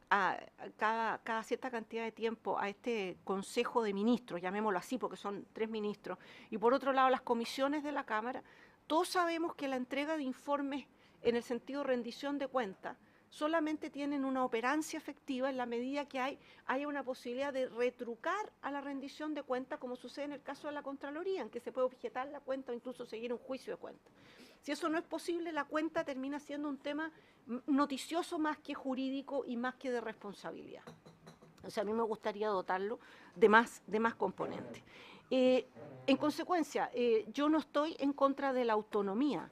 a cada cierta cantidad de tiempo a este Consejo de Ministros, llamémoslo así porque son 3 ministros, y por otro lado las comisiones de la Cámara, todos sabemos que la entrega de informes en el sentido de rendición de cuentas solamente tienen una operancia efectiva en la medida que haya una posibilidad de retrucar a la rendición de cuentas, como sucede en el caso de la Contraloría, en que se puede objetar la cuenta o incluso seguir un juicio de cuentas. Si eso no es posible, la cuenta termina siendo un tema noticioso más que jurídico y más que de responsabilidad. O sea, a mí me gustaría dotarlo de más componentes. En consecuencia, yo no estoy en contra de la autonomía,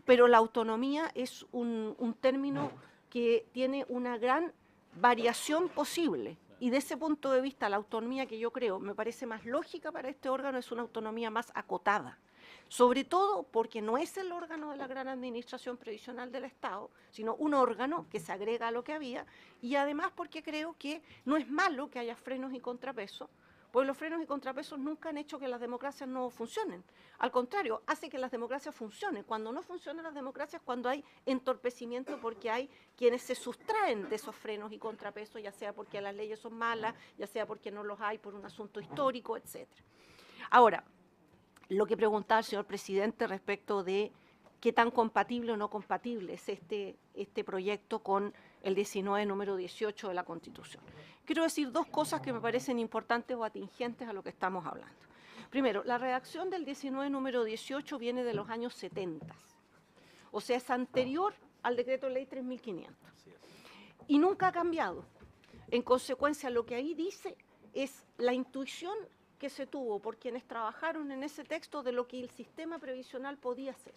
pero la autonomía es un término que tiene una gran variación posible. Y de ese punto de vista, la autonomía que yo creo me parece más lógica para este órgano es una autonomía más acotada. Sobre todo porque no es el órgano de la gran administración previsional del Estado, sino un órgano que se agrega a lo que había, y además porque creo que no es malo que haya frenos y contrapesos, porque los frenos y contrapesos nunca han hecho que las democracias no funcionen. Al contrario, hace que las democracias funcionen. Cuando no funcionan las democracias, cuando hay entorpecimiento, porque hay quienes se sustraen de esos frenos y contrapesos, ya sea porque las leyes son malas, ya sea porque no los hay por un asunto histórico, etc. Ahora, lo que preguntaba el señor presidente respecto de qué tan compatible o no compatible es este proyecto con el 19 número 18 de la Constitución. Quiero decir dos cosas que me parecen importantes o atingentes a lo que estamos hablando. Primero, la redacción del 19 número 18 viene de los años 70, o sea, es anterior al decreto de ley 3500, y nunca ha cambiado. En consecuencia, lo que ahí dice es la intuición que se tuvo por quienes trabajaron en ese texto de lo que el sistema previsional podía ser.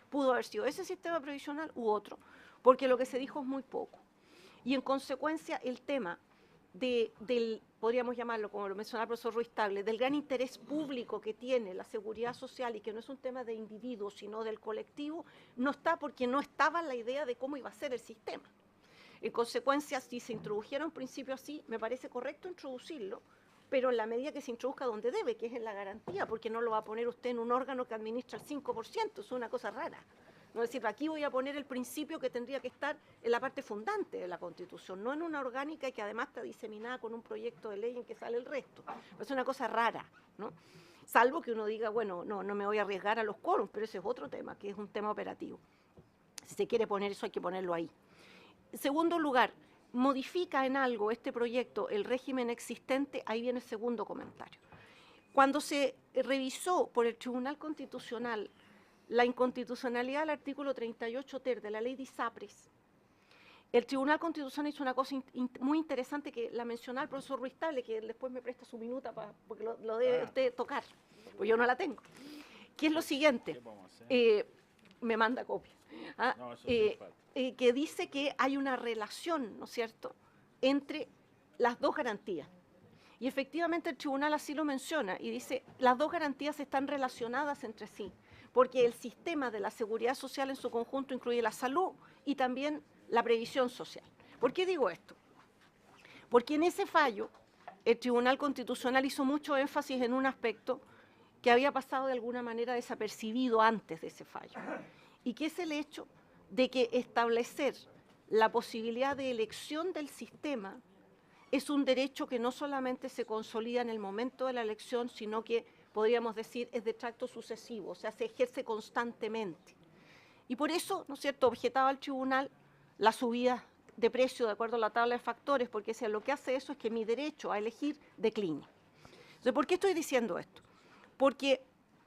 Pudo haber sido ese sistema previsional u otro, porque lo que se dijo es muy poco. Y en consecuencia el tema del, podríamos llamarlo, como lo mencionaba el profesor Ruiz Tagle, del gran interés público que tiene la seguridad social y que no es un tema de individuos, sino del colectivo, no está porque no estaba la idea de cómo iba a ser el sistema. En consecuencia, si se introdujera un principio así, me parece correcto introducirlo, pero en la medida que se introduzca donde debe, que es en la garantía, porque no lo va a poner usted en un órgano que administra el 5%, es una cosa rara. No es decir, aquí voy a poner el principio que tendría que estar en la parte fundante de la Constitución, no en una orgánica que además está diseminada con un proyecto de ley en que sale el resto. Es una cosa rara, ¿no? Salvo que uno diga, bueno, no me voy a arriesgar a los quórums, pero ese es otro tema, que es un tema operativo. Si se quiere poner eso, hay que ponerlo ahí. En segundo lugar, modifica en algo este proyecto el régimen existente, ahí viene el segundo comentario. Cuando se revisó por el Tribunal Constitucional la inconstitucionalidad del artículo 38 ter de la ley de ISAPRES, el Tribunal Constitucional hizo una cosa muy interesante que la mencionaba el profesor Ruiz Tagle, que después me presta su minuta porque lo debe usted tocar, pues yo no la tengo, que es lo siguiente, me manda copia. Que dice que hay una relación, ¿no es cierto?, entre las dos garantías. Y efectivamente el tribunal así lo menciona y dice, las dos garantías están relacionadas entre sí, porque el sistema de la seguridad social en su conjunto incluye la salud y también la previsión social. ¿Por qué digo esto? Porque en ese fallo el Tribunal Constitucional hizo mucho énfasis en un aspecto que había pasado de alguna manera desapercibido antes de ese fallo, y que es el hecho de que establecer la posibilidad de elección del sistema es un derecho que no solamente se consolida en el momento de la elección, sino que, podríamos decir, es de tracto sucesivo, o sea, se ejerce constantemente. Y por eso, ¿no es cierto?, objetaba al tribunal la subida de precio de acuerdo a la tabla de factores, porque decía, lo que hace eso es que mi derecho a elegir decline. Entonces, ¿por qué estoy diciendo esto? Porque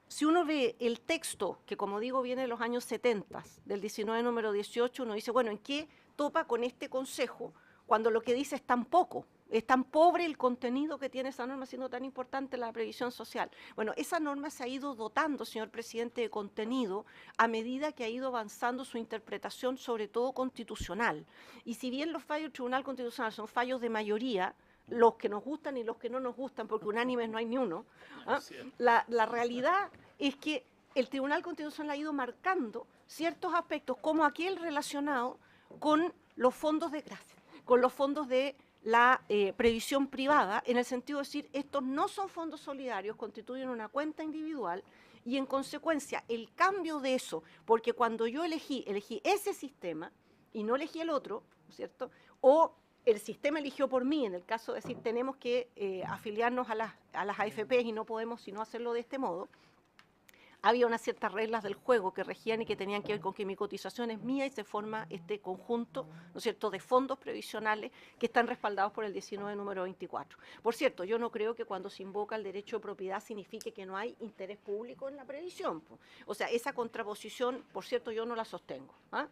si uno ve el texto, que como digo viene de los años 70, del 19 número 18, uno dice, bueno, ¿en qué topa con este consejo cuando lo que dice es tan poco? Es tan pobre el contenido que tiene esa norma, siendo tan importante la previsión social. Bueno, esa norma se ha ido dotando, señor presidente, de contenido a medida que ha ido avanzando su interpretación, sobre todo constitucional. Y si bien los fallos del Tribunal Constitucional son fallos de mayoría, los que nos gustan y los que no nos gustan, porque unánimes no hay ni uno, ¿ah? La realidad es que el Tribunal Constitucional ha ido marcando ciertos aspectos, como aquel relacionado con los fondos de gracia, con los fondos de la previsión privada, en el sentido de decir, estos no son fondos solidarios, constituyen una cuenta individual, y en consecuencia el cambio de eso, porque cuando yo elegí ese sistema y no elegí el otro, ¿no es cierto?, o el sistema eligió por mí, en el caso de decir tenemos que afiliarnos a las AFPs y no podemos sino hacerlo de este modo, había unas ciertas reglas del juego que regían y que tenían que ver con que mi cotización es mía y se forma este conjunto, ¿no es cierto?, de fondos previsionales que están respaldados por el 19 número 24. Por cierto, yo no creo que cuando se invoca el derecho de propiedad signifique que no hay interés público en la previsión. O sea, esa contraposición, por cierto, yo no la sostengo, ¿ah?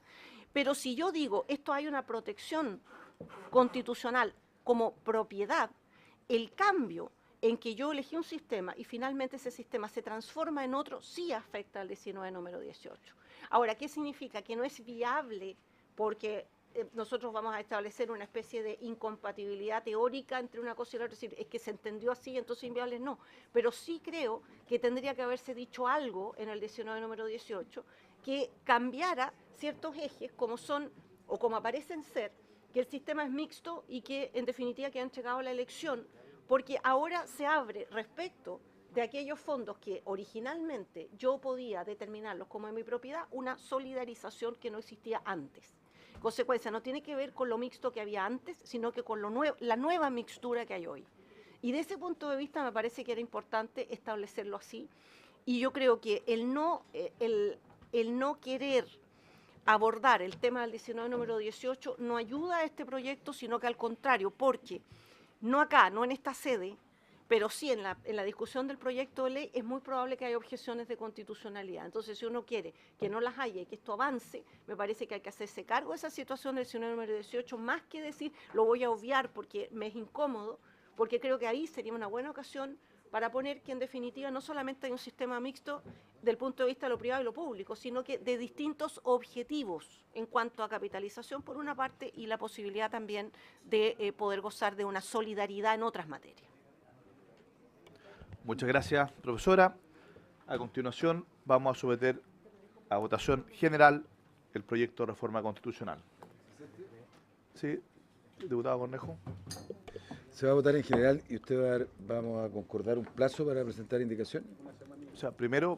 Pero si yo digo, esto hay una protección constitucional como propiedad, el cambio en que yo elegí un sistema y finalmente ese sistema se transforma en otro, sí afecta al 19 número 18. Ahora, ¿qué significa? Que no es viable porque nosotros vamos a establecer una especie de incompatibilidad teórica entre una cosa y la otra, es decir, es que se entendió así, entonces inviable no. Pero sí creo que tendría que haberse dicho algo en el 19 número 18 que cambiara ciertos ejes como son, o como aparecen ser, que el sistema es mixto y que en definitiva que ha entregado la elección, porque ahora se abre respecto de aquellos fondos que originalmente yo podía determinarlos como de mi propiedad, una solidarización que no existía antes. Consecuencia, no tiene que ver con lo mixto que había antes, sino que con la nueva mixtura que hay hoy. Y de ese punto de vista me parece que era importante establecerlo así, y yo creo que el no querer abordar el tema del 19 número 18 no ayuda a este proyecto, sino que al contrario, porque no acá, no en esta sede, pero sí en la discusión del proyecto de ley es muy probable que haya objeciones de constitucionalidad. Entonces, si uno quiere que no las haya y que esto avance, me parece que hay que hacerse cargo de esa situación del 19 número 18, más que decir lo voy a obviar porque me es incómodo, porque creo que ahí sería una buena ocasión para poner que en definitiva no solamente hay un sistema mixto del punto de vista de lo privado y lo público, sino que de distintos objetivos en cuanto a capitalización por una parte y la posibilidad también de poder gozar de una solidaridad en otras materias. Muchas gracias, profesora. A continuación vamos a someter a votación general el proyecto de reforma constitucional. Sí, diputado Cornejo. Se va a votar en general y vamos a concordar un plazo para presentar indicaciones. O sea, primero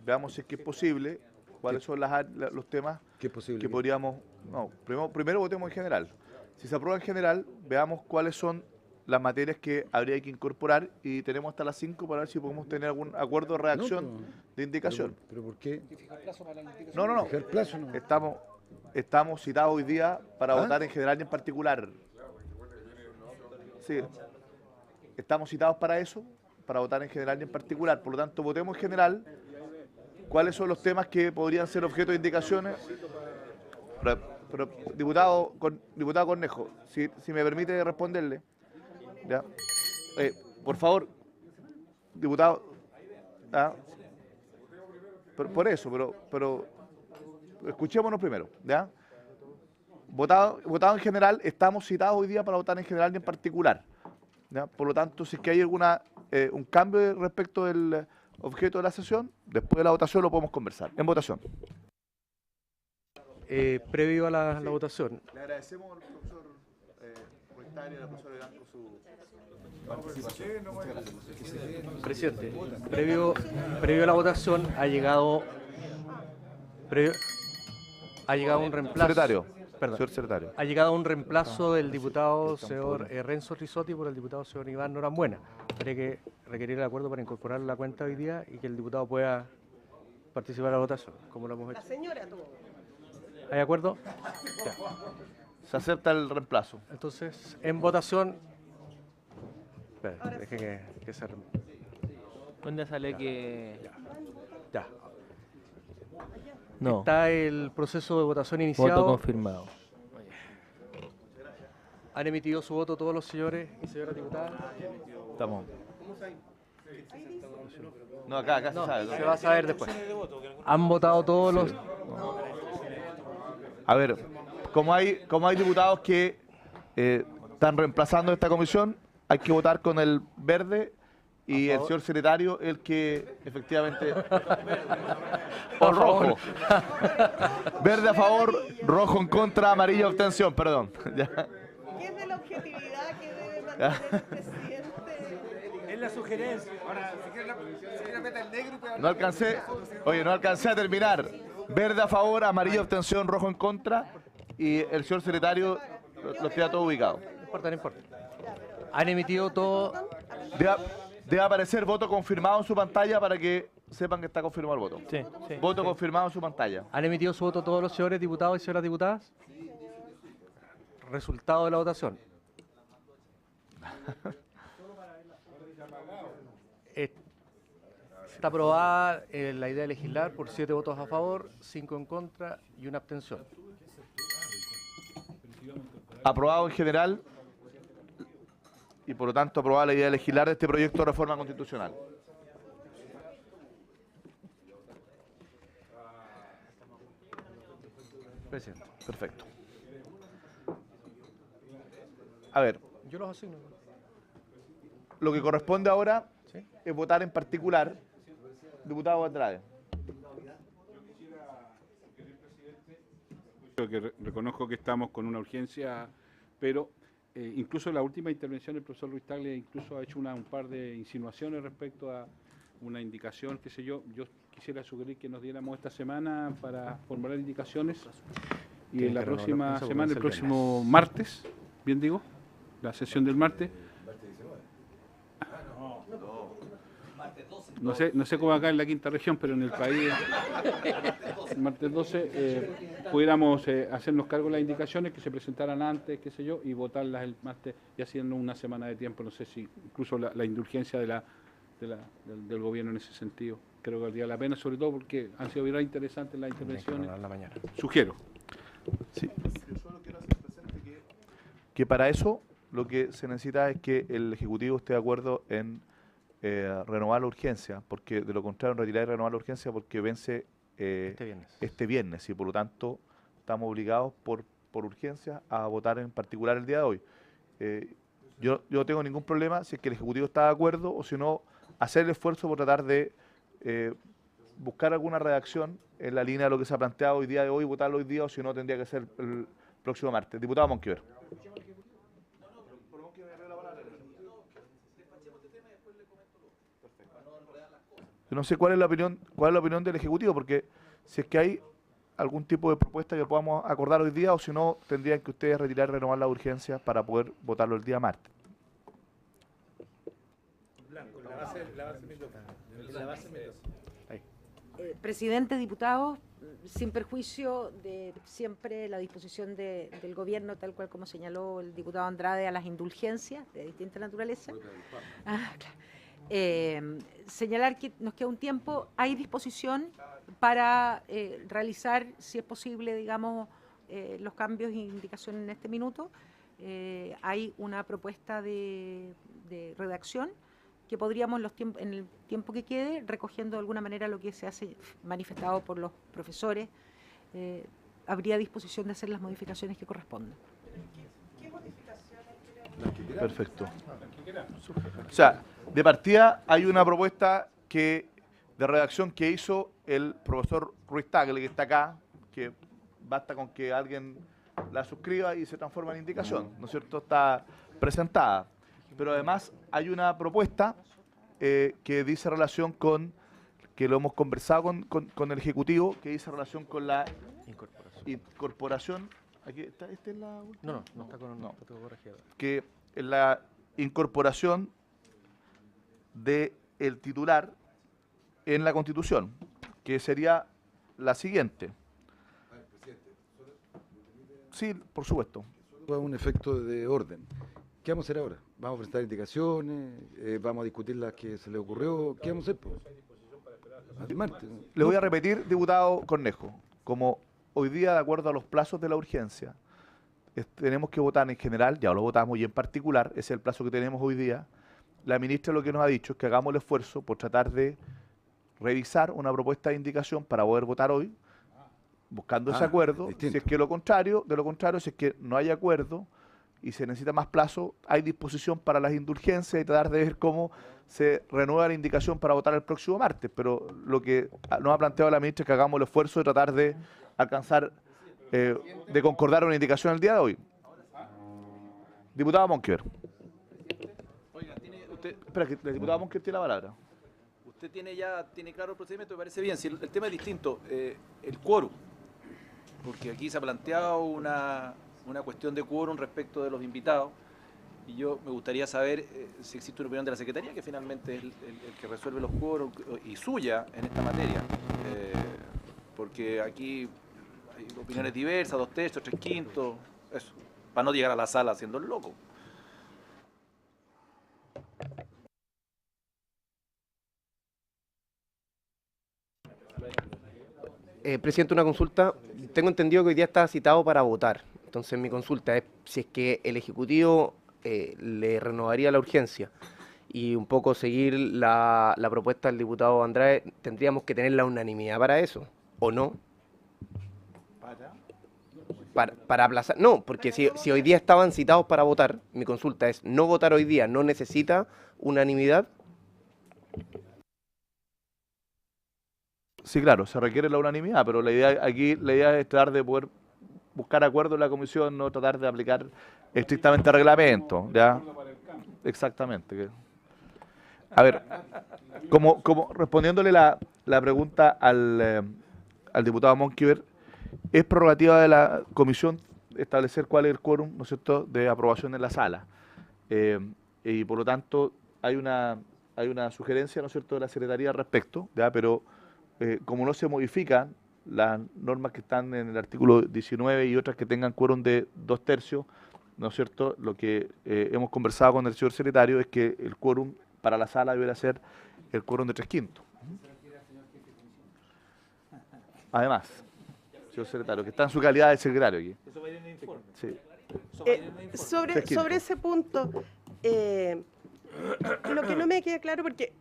veamos si es que es posible, cuáles son los temas ¿Qué es posible? que podríamos... No, primero votemos en general. Si se aprueba en general, veamos cuáles son las materias que habría que incorporar y tenemos hasta las 5 para ver si podemos tener algún acuerdo de redacción de indicación. ¿Pero por qué? No. ¿Fijar plazo no? Estamos citados hoy día para votar en general y en particular. Sí, estamos citados para eso, para votar en general y en particular. Por lo tanto, votemos en general. ¿Cuáles son los temas que podrían ser objeto de indicaciones? Pero diputado Cornejo, si me permite responderle. ¿Ya? Por favor, diputado. ¿Ah? Por eso, pero escuchémonos primero. ¿Ya? Votado en general, estamos citados hoy día para votar en general y en particular. ¿Ya? Por lo tanto, si es que hay un cambio respecto del objeto de la sesión, después de la votación lo podemos conversar. En votación. Previo a la votación. Le agradecemos al profesor Ruiz-Tagle y a la profesora Blanco su participación. Presidente, previo a la votación ha llegado un reemplazo. Secretario. Perdón. Señor secretario. Ha llegado un reemplazo del diputado señor Renzo Risotti por el diputado señor Iván Norambuena. Habría que requerir el acuerdo para incorporar la cuenta hoy día y que el diputado pueda participar en la votación, como lo hemos hecho. La señora tuvo. ¿Hay acuerdo? Ya. Se acepta el reemplazo. Entonces, en votación... Espera, deje que se... ¿Dónde sale que...? Ya. No. Está el proceso de votación iniciado. Voto confirmado. ¿Han emitido su voto todos los señores y señoras diputadas? Estamos. No, acá No, se sabe. se va a saber después. ¿Han votado todos los...? A ver, como hay diputados que están reemplazando esta comisión, hay que votar con el verde y el señor secretario el que efectivamente... o rojo. Verde a favor, rojo en contra, amarillo abstención, perdón. ¿Qué es de la objetividad que debe mantener el presidente? Es la sugerencia. Ahora, si quiere meter el negro... No alcancé a terminar. Verde a favor, amarillo abstención, rojo en contra y el señor secretario los tiene todos ubicados. No importa. ¿Han emitido todo? Debe aparecer voto confirmado en su pantalla para que sepan que está confirmado el voto. Sí. Voto confirmado en su pantalla. ¿Han emitido su voto todos los señores diputados y señoras diputadas? Resultado de la votación. Está aprobada la idea de legislar por 7 votos a favor, 5 en contra y una abstención. Aprobado en general y por lo tanto aprobada la idea de legislar de este proyecto de reforma constitucional. Presidente. Perfecto. A ver, Yo los asigno. lo que corresponde ahora ¿Sí? es votar en particular, diputado Andrade. Que reconozco que estamos con una urgencia, pero incluso en la última intervención el profesor Ruiz Tagle incluso ha hecho un par de insinuaciones respecto a una indicación, qué sé yo. Yo quisiera sugerir que nos diéramos esta semana para formular indicaciones y en la próxima semana, el próximo martes, bien digo, la sesión del martes. No sé cómo acá en la quinta región, pero en el país, el martes 12, pudiéramos hacernos cargo de las indicaciones que se presentaran antes, qué sé yo, y votarlas el martes y haciendo una semana de tiempo. No sé si incluso la indulgencia del gobierno en ese sentido creo que valdría la pena, sobre todo porque han sido bien interesantes las intervenciones. Sugiero. Sí. Yo solo quiero hacer presente que para eso lo que se necesita es que el Ejecutivo esté de acuerdo en renovar la urgencia, porque de lo contrario, retirar y renovar la urgencia porque vence este viernes y por lo tanto estamos obligados por urgencia a votar en particular el día de hoy. Yo no tengo ningún problema si es que el Ejecutivo está de acuerdo o si no, hacer el esfuerzo por tratar de buscar alguna redacción en la línea de lo que se ha planteado hoy día de hoy, votarlo hoy día o si no tendría que ser el próximo martes. Diputado Monquiver. Yo no sé cuál es la opinión del Ejecutivo, porque si es que hay algún tipo de propuesta que podamos acordar hoy día, o si no, tendrían que ustedes retirar y renovar la urgencia para poder votarlo el día martes. Presidente, diputados, sin perjuicio de siempre la disposición del gobierno, tal cual como señaló el diputado Andrade, a las indulgencias de distinta naturaleza. Señalar que nos queda un tiempo, hay disposición para realizar, si es posible, digamos, los cambios e indicaciones en este minuto. Hay una propuesta de redacción que podríamos en el tiempo que quede, recogiendo de alguna manera lo que se hace manifestado por los profesores, habría disposición de hacer las modificaciones que correspondan. Perfecto. O sea, de partida hay una propuesta de redacción que hizo el profesor Ruiz Tagle, que está acá, que basta con que alguien la suscriba y se transforma en indicación, ¿no es cierto? Está presentada. Pero además hay una propuesta que dice relación con, que lo hemos conversado con el Ejecutivo, que dice relación con la incorporación. Aquí está, ¿esta es la última? No está con no. Que la incorporación del titular en la Constitución, que sería la siguiente. Sí, por supuesto. Un efecto de orden. ¿Qué vamos a hacer ahora? ¿Vamos a presentar indicaciones? ¿Vamos a discutir las que se le ocurrió? ¿Qué vamos a hacer? Le voy a repetir, diputado Cornejo, como hoy día, de acuerdo a los plazos de la urgencia, tenemos que votar en general, ya lo votamos, y en particular, ese es el plazo que tenemos hoy día. La ministra lo que nos ha dicho es que hagamos el esfuerzo por tratar de revisar una propuesta de indicación para poder votar hoy, buscando ese acuerdo. Distinto. Si es que de lo contrario, si es que no hay acuerdo y se necesita más plazo, hay disposición para las indulgencias y tratar de ver cómo se renueva la indicación para votar el próximo martes. Pero lo que nos ha planteado la ministra es que hagamos el esfuerzo de tratar de alcanzar, de concordar una indicación el día de hoy. Diputado Monquiver. Oiga, espera, que el diputado Monquiver tiene la palabra. Usted tiene claro el procedimiento, me parece bien. Si el tema es distinto, el quórum, porque aquí se ha planteado una cuestión de quórum respecto de los invitados, y yo me gustaría saber si existe una opinión de la Secretaría, que finalmente es el que resuelve los quórums, y suya en esta materia, porque aquí hay opiniones diversas, 2/3, 3/5, eso, para no llegar a la sala haciendo el loco. Presidente, una consulta. Tengo entendido que hoy día está citado para votar. Entonces mi consulta es si es que el Ejecutivo le renovaría la urgencia y un poco seguir la propuesta del diputado Andrade, tendríamos que tener la unanimidad para eso, ¿o no? Para aplazar. No, porque si hoy día estaban citados para votar, mi consulta es, ¿no votar hoy día no necesita unanimidad? Sí, claro, se requiere la unanimidad, pero la idea es tratar de poder buscar acuerdo en la comisión, no tratar de aplicar estrictamente el reglamento, ¿ya? Exactamente. A ver, como respondiéndole la pregunta al diputado Monkever, es prerrogativa de la comisión establecer cuál es el quórum, ¿no es cierto?, de aprobación en la sala. Y por lo tanto hay una sugerencia, ¿no es cierto?, de la Secretaría al respecto, ¿ya? Pero como no se modifican las normas que están en el artículo 19 y otras que tengan quórum de 2/3, ¿no es cierto?, lo que hemos conversado con el señor secretario es que el quórum para la sala debería ser el quórum de 3/5. Además, señor secretario, que está en su calidad de secretario aquí. Eso va a ir en el informe. Sí. Sobre ese punto, lo que no me queda claro, porque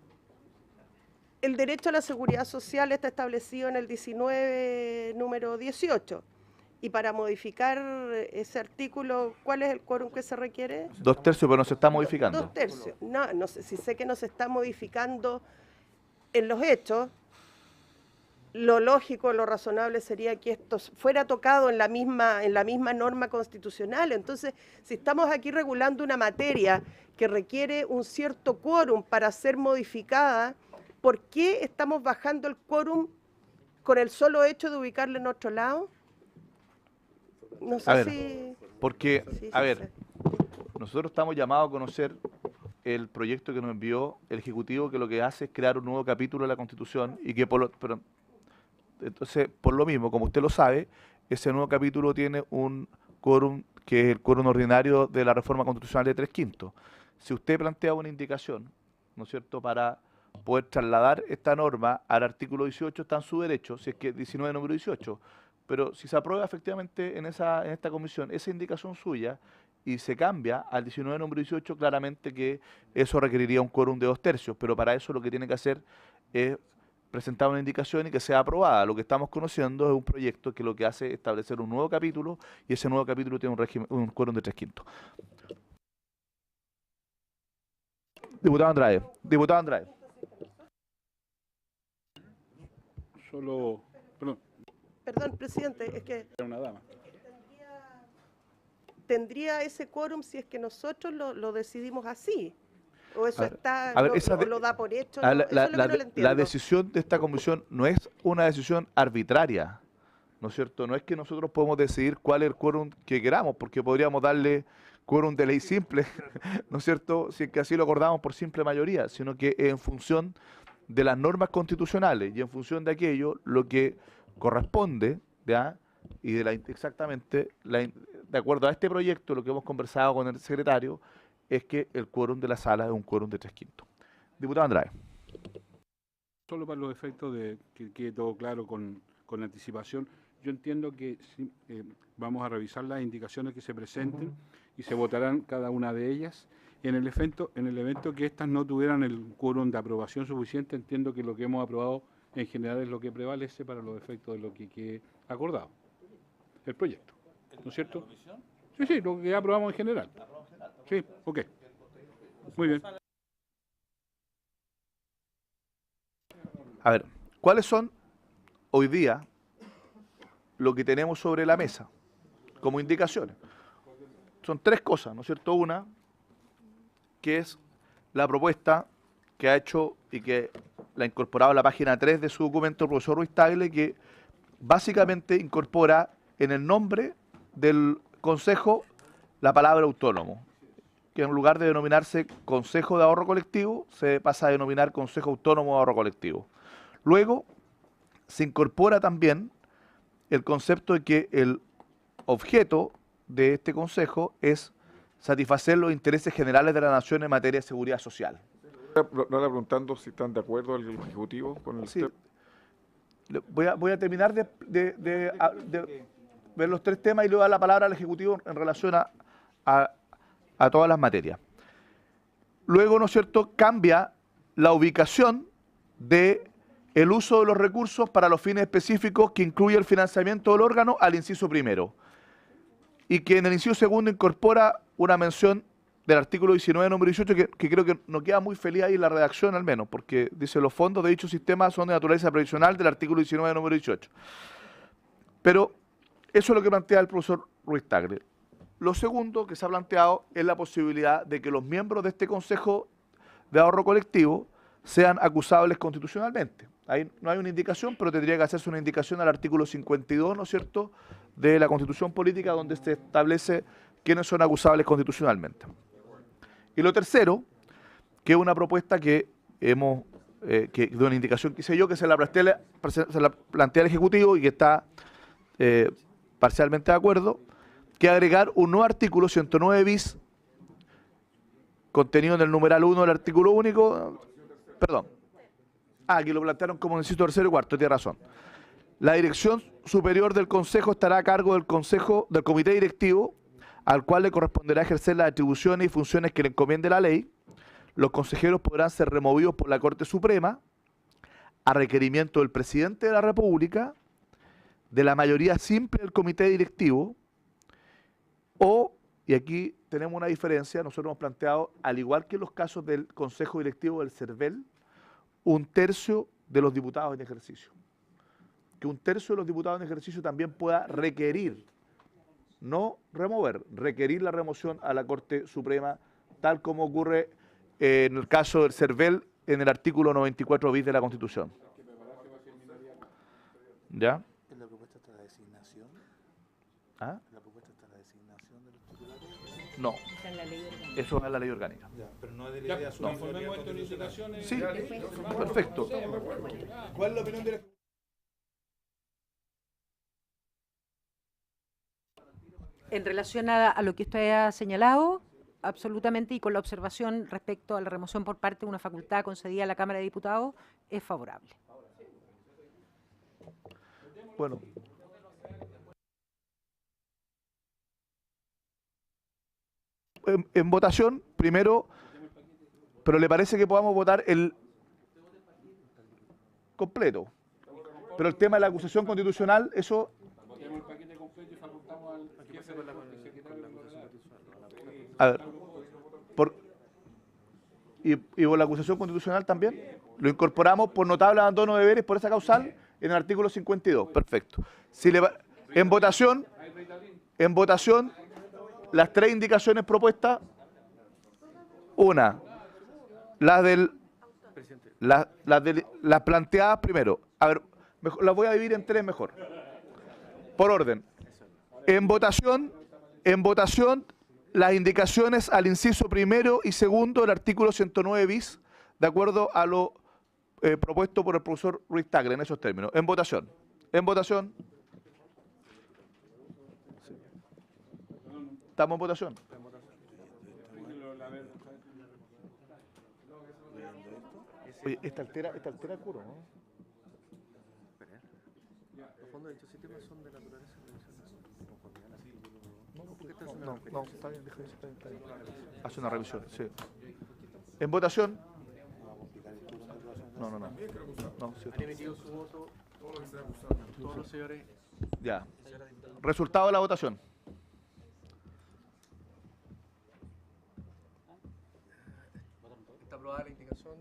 el derecho a la seguridad social está establecido en el 19, número 18, y para modificar ese artículo, ¿cuál es el quórum que se requiere? 2/3, pero no se está modificando. 2/3. No sé, si sé que no se está modificando en los hechos, lo lógico, lo razonable sería que esto fuera tocado en la misma norma constitucional. Entonces, si estamos aquí regulando una materia que requiere un cierto quórum para ser modificada, ¿por qué estamos bajando el quórum con el solo hecho de ubicarle en otro lado? No sé si... Porque, nosotros estamos llamados a conocer el proyecto que nos envió el Ejecutivo, que lo que hace es crear un nuevo capítulo de la Constitución y que entonces, por lo mismo, como usted lo sabe, ese nuevo capítulo tiene un quórum que es el quórum ordinario de la reforma constitucional de 3/5. Si usted plantea una indicación, ¿no es cierto?, para poder trasladar esta norma al artículo 18, está en su derecho, si es que 19 número 18, pero si se aprueba efectivamente en esta comisión esa indicación suya y se cambia al 19 número 18, claramente que eso requeriría un quórum de 2/3, pero para eso lo que tiene que hacer es presentar una indicación y que sea aprobada. Lo que estamos conociendo es un proyecto que lo que hace es establecer un nuevo capítulo y ese nuevo capítulo tiene un quórum de 3/5. Diputado Andrade. Solo, Perdón, presidente, es que... Una dama. ¿Tendría ese quórum si es que nosotros lo decidimos así? ¿O eso lo da por hecho? La decisión de esta comisión no es una decisión arbitraria, ¿no es cierto? No es que nosotros podemos decidir cuál es el quórum que queramos, porque podríamos darle quórum de ley simple, ¿no es cierto?, si es que así lo acordamos por simple mayoría, sino que en función de las normas constitucionales y en función de aquello lo que corresponde, ¿ya?, y exactamente, de acuerdo a este proyecto, lo que hemos conversado con el secretario, es que el quórum de la sala es un quórum de 3/5. Diputado Andrade. Solo para los efectos de que quede todo claro con anticipación, yo entiendo que vamos a revisar las indicaciones que se presenten y se votarán cada una de ellas. En el evento que éstas no tuvieran el quórum de aprobación suficiente, entiendo que lo que hemos aprobado en general es lo que prevalece para los efectos de lo que quede acordado. El proyecto, ¿no es cierto? Sí, lo que aprobamos en general. Sí, ok. Muy bien. A ver, ¿cuáles son hoy día lo que tenemos sobre la mesa como indicaciones? Son 3 cosas, ¿no es cierto? Una, que es la propuesta que ha hecho y que la ha incorporado a la página 3 de su documento el profesor Ruiz Tagle, que básicamente incorpora en el nombre del Consejo la palabra autónomo, que en lugar de denominarse Consejo de Ahorro Colectivo, se pasa a denominar Consejo Autónomo de Ahorro Colectivo. Luego, se incorpora también el concepto de que el objeto de este Consejo es satisfacer los intereses generales de la nación en materia de seguridad social. No le preguntando si están de acuerdo el Ejecutivo con el... Sí. Voy a terminar de ver los 3 temas y le voy a dar la palabra al Ejecutivo en relación a a todas las materias. Luego, ¿no es cierto?, cambia la ubicación de el uso de los recursos para los fines específicos que incluye el financiamiento del órgano al inciso primero. Y que en el inciso segundo incorpora una mención del artículo 19, número 18, que creo que no queda muy feliz ahí la redacción al menos, porque dice los fondos de dicho sistema son de naturaleza previsional del artículo 19, número 18. Pero eso es lo que plantea el profesor Ruiz Tagle. Lo segundo que se ha planteado es la posibilidad de que los miembros de este Consejo de Ahorro Colectivo sean acusables constitucionalmente. Ahí no hay una indicación, pero tendría que hacerse una indicación al artículo 52, ¿no es cierto?, de la Constitución Política, donde se establece quiénes son acusables constitucionalmente. Y lo tercero, que es una propuesta que hemos, de una indicación que hice yo, que se la plantea el Ejecutivo y que está parcialmente de acuerdo, que agregar un nuevo artículo 109 bis, contenido en el numeral 1 del artículo único, perdón, aquí lo plantearon como inciso tercero y cuarto, tiene razón. La dirección superior del Consejo estará a cargo del Comité Directivo, al cual le corresponderá ejercer las atribuciones y funciones que le encomiende la ley. Los consejeros podrán ser removidos por la Corte Suprema a requerimiento del Presidente de la República, de la mayoría simple del Comité Directivo, o, y aquí tenemos una diferencia, nosotros hemos planteado, al igual que en los casos del Consejo Directivo del CERVEL, 1/3 de los diputados en ejercicio. Que 1/3 de los diputados en ejercicio también pueda requerir, no remover, requerir la remoción a la Corte Suprema, tal como ocurre en el caso del CERVEL en el artículo 94 bis de la Constitución. ¿Ya? ¿En la propuesta está la designación? ¿Ah? ¿En la propuesta está la designación de los titulares? No. Eso es la ley orgánica. Ya, pero no es de la idea de Transformemos esto en indicaciones. Sí, perfecto. ¿Cuál es la opinión de la... En relación a lo que usted ha señalado, absolutamente, y con la observación respecto a la remoción por parte de una facultad concedida a la Cámara de Diputados, es favorable. Bueno. En votación, primero, pero ¿le parece que podamos votar el completo? Pero el tema de la acusación constitucional, eso... A ver, ¿y por la acusación constitucional también? Lo incorporamos por notable abandono de deberes por esa causal en el artículo 52. Perfecto. Si le va, en votación, las tres indicaciones propuestas, una, las planteadas primero. A ver, mejor, las voy a dividir en tres mejor. Por orden. En votación, las indicaciones al inciso primero y segundo del artículo 109 bis, de acuerdo a lo propuesto por el profesor Ruiz Tagle en esos términos. En votación. Sí. ¿Estamos en votación? Oye, esta altera el curo, ¿no? Los fondos de dicho sistema son de naturaleza previsional. No, está bien, déjame, está bien. Hace una revisión, sí. En votación. No, sí, Han emitido su voto todos los señores. Ya. Resultado de la votación. Está aprobada la indicación.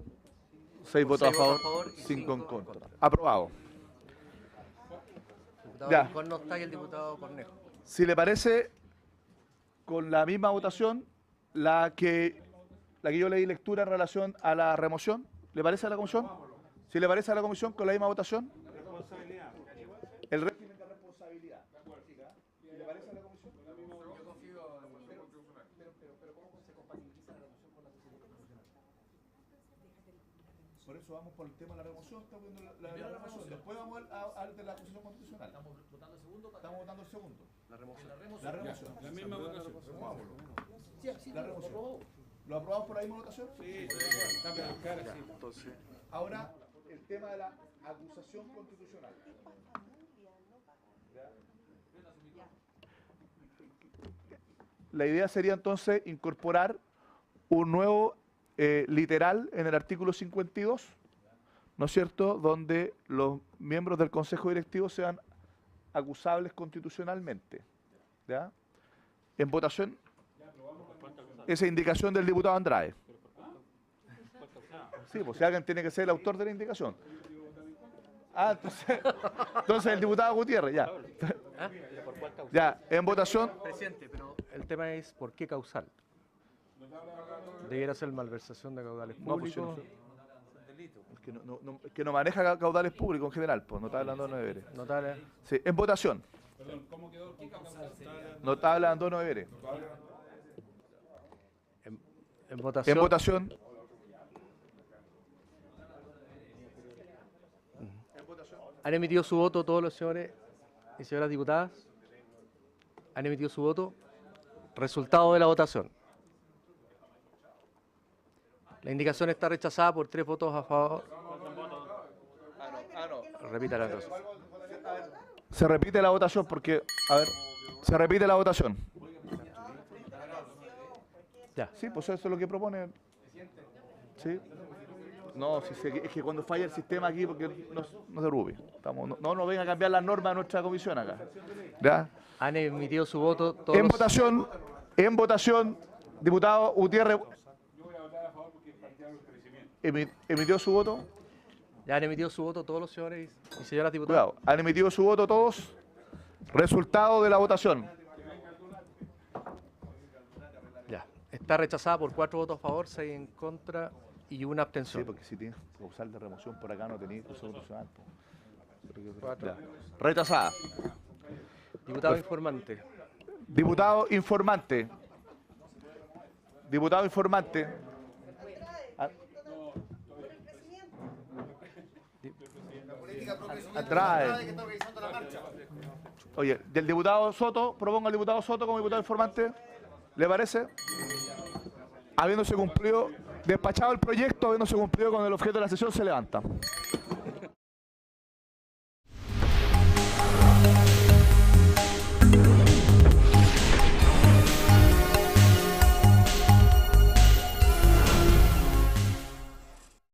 6 votos a favor, y 5 en contra. Aprobado. El diputado Ya. Rincón no está y el diputado Cornejo. Si le parece, con la misma votación, la que yo le di lectura en relación a la remoción, ¿le parece a la comisión? Si le parece a la comisión, con la misma votación. El régimen de responsabilidad. ¿Le parece a la comisión? Yo confío en... Pero ¿cómo se compatibiliza la remoción con la procedura constitucional? Por eso vamos por el tema de la remoción, estamos viendo la remoción. Después vamos al de la acusación constitucional. ¿Estamos votando el segundo? Estamos votando el segundo. La remoción. La misma votación. La remoción. ¿Lo aprobamos por la misma votación? Sí, está claro, sí. Entonces, ahora el tema de la acusación constitucional. la idea sería entonces incorporar un nuevo literal en el artículo 52, ¿no es cierto?, donde los miembros del Consejo Directivo sean acusables constitucionalmente. ¿Ya? En votación, esa indicación del diputado Andrade. Sí, pues si alguien tiene que ser el autor de la indicación. Ah, entonces el diputado Gutiérrez, ya. Ya, en votación. Presidente, pero el tema es ¿por qué causal? ¿Debiera ser malversación de caudales públicos? Que no maneja caudales públicos en general, pues no está hablando de deberes. Sí, en votación. ¿Cómo quedó? No está hablando de deberes. En votación. En votación. ¿Han emitido su voto todos los señores y señoras diputadas? ¿Han emitido su voto? Resultado de la votación. La indicación está rechazada por 3 votos a favor. Repítala entonces. Se repite la votación porque, a ver, se repite la votación. Ya. Sí, pues eso es lo que propone. Sí. No, es que cuando falla el sistema aquí, porque no se preocupe. No venga a cambiar las normas de nuestra comisión acá. ¿Ya? ¿Han emitido su voto todos? En votación, diputado Gutiérrez. ¿Emitió su voto? ¿Ya han emitido su voto todos los señores y señoras diputadas? Cuidado, ¿han emitido su voto todos? Resultado de la votación. Ya. Está rechazada por 4 votos a favor, 6 en contra y 1 abstención. Sí, porque si tienes causal de remoción por acá no tenéis causal constitucional. Rechazada. Diputado informante. Diputado informante. Diputado informante. Andrade. Oye, del diputado Soto, propongo al diputado Soto como diputado informante. ¿Le parece? Habiéndose cumplido, despachado el proyecto, habiéndose cumplido con el objeto de la sesión, se levanta.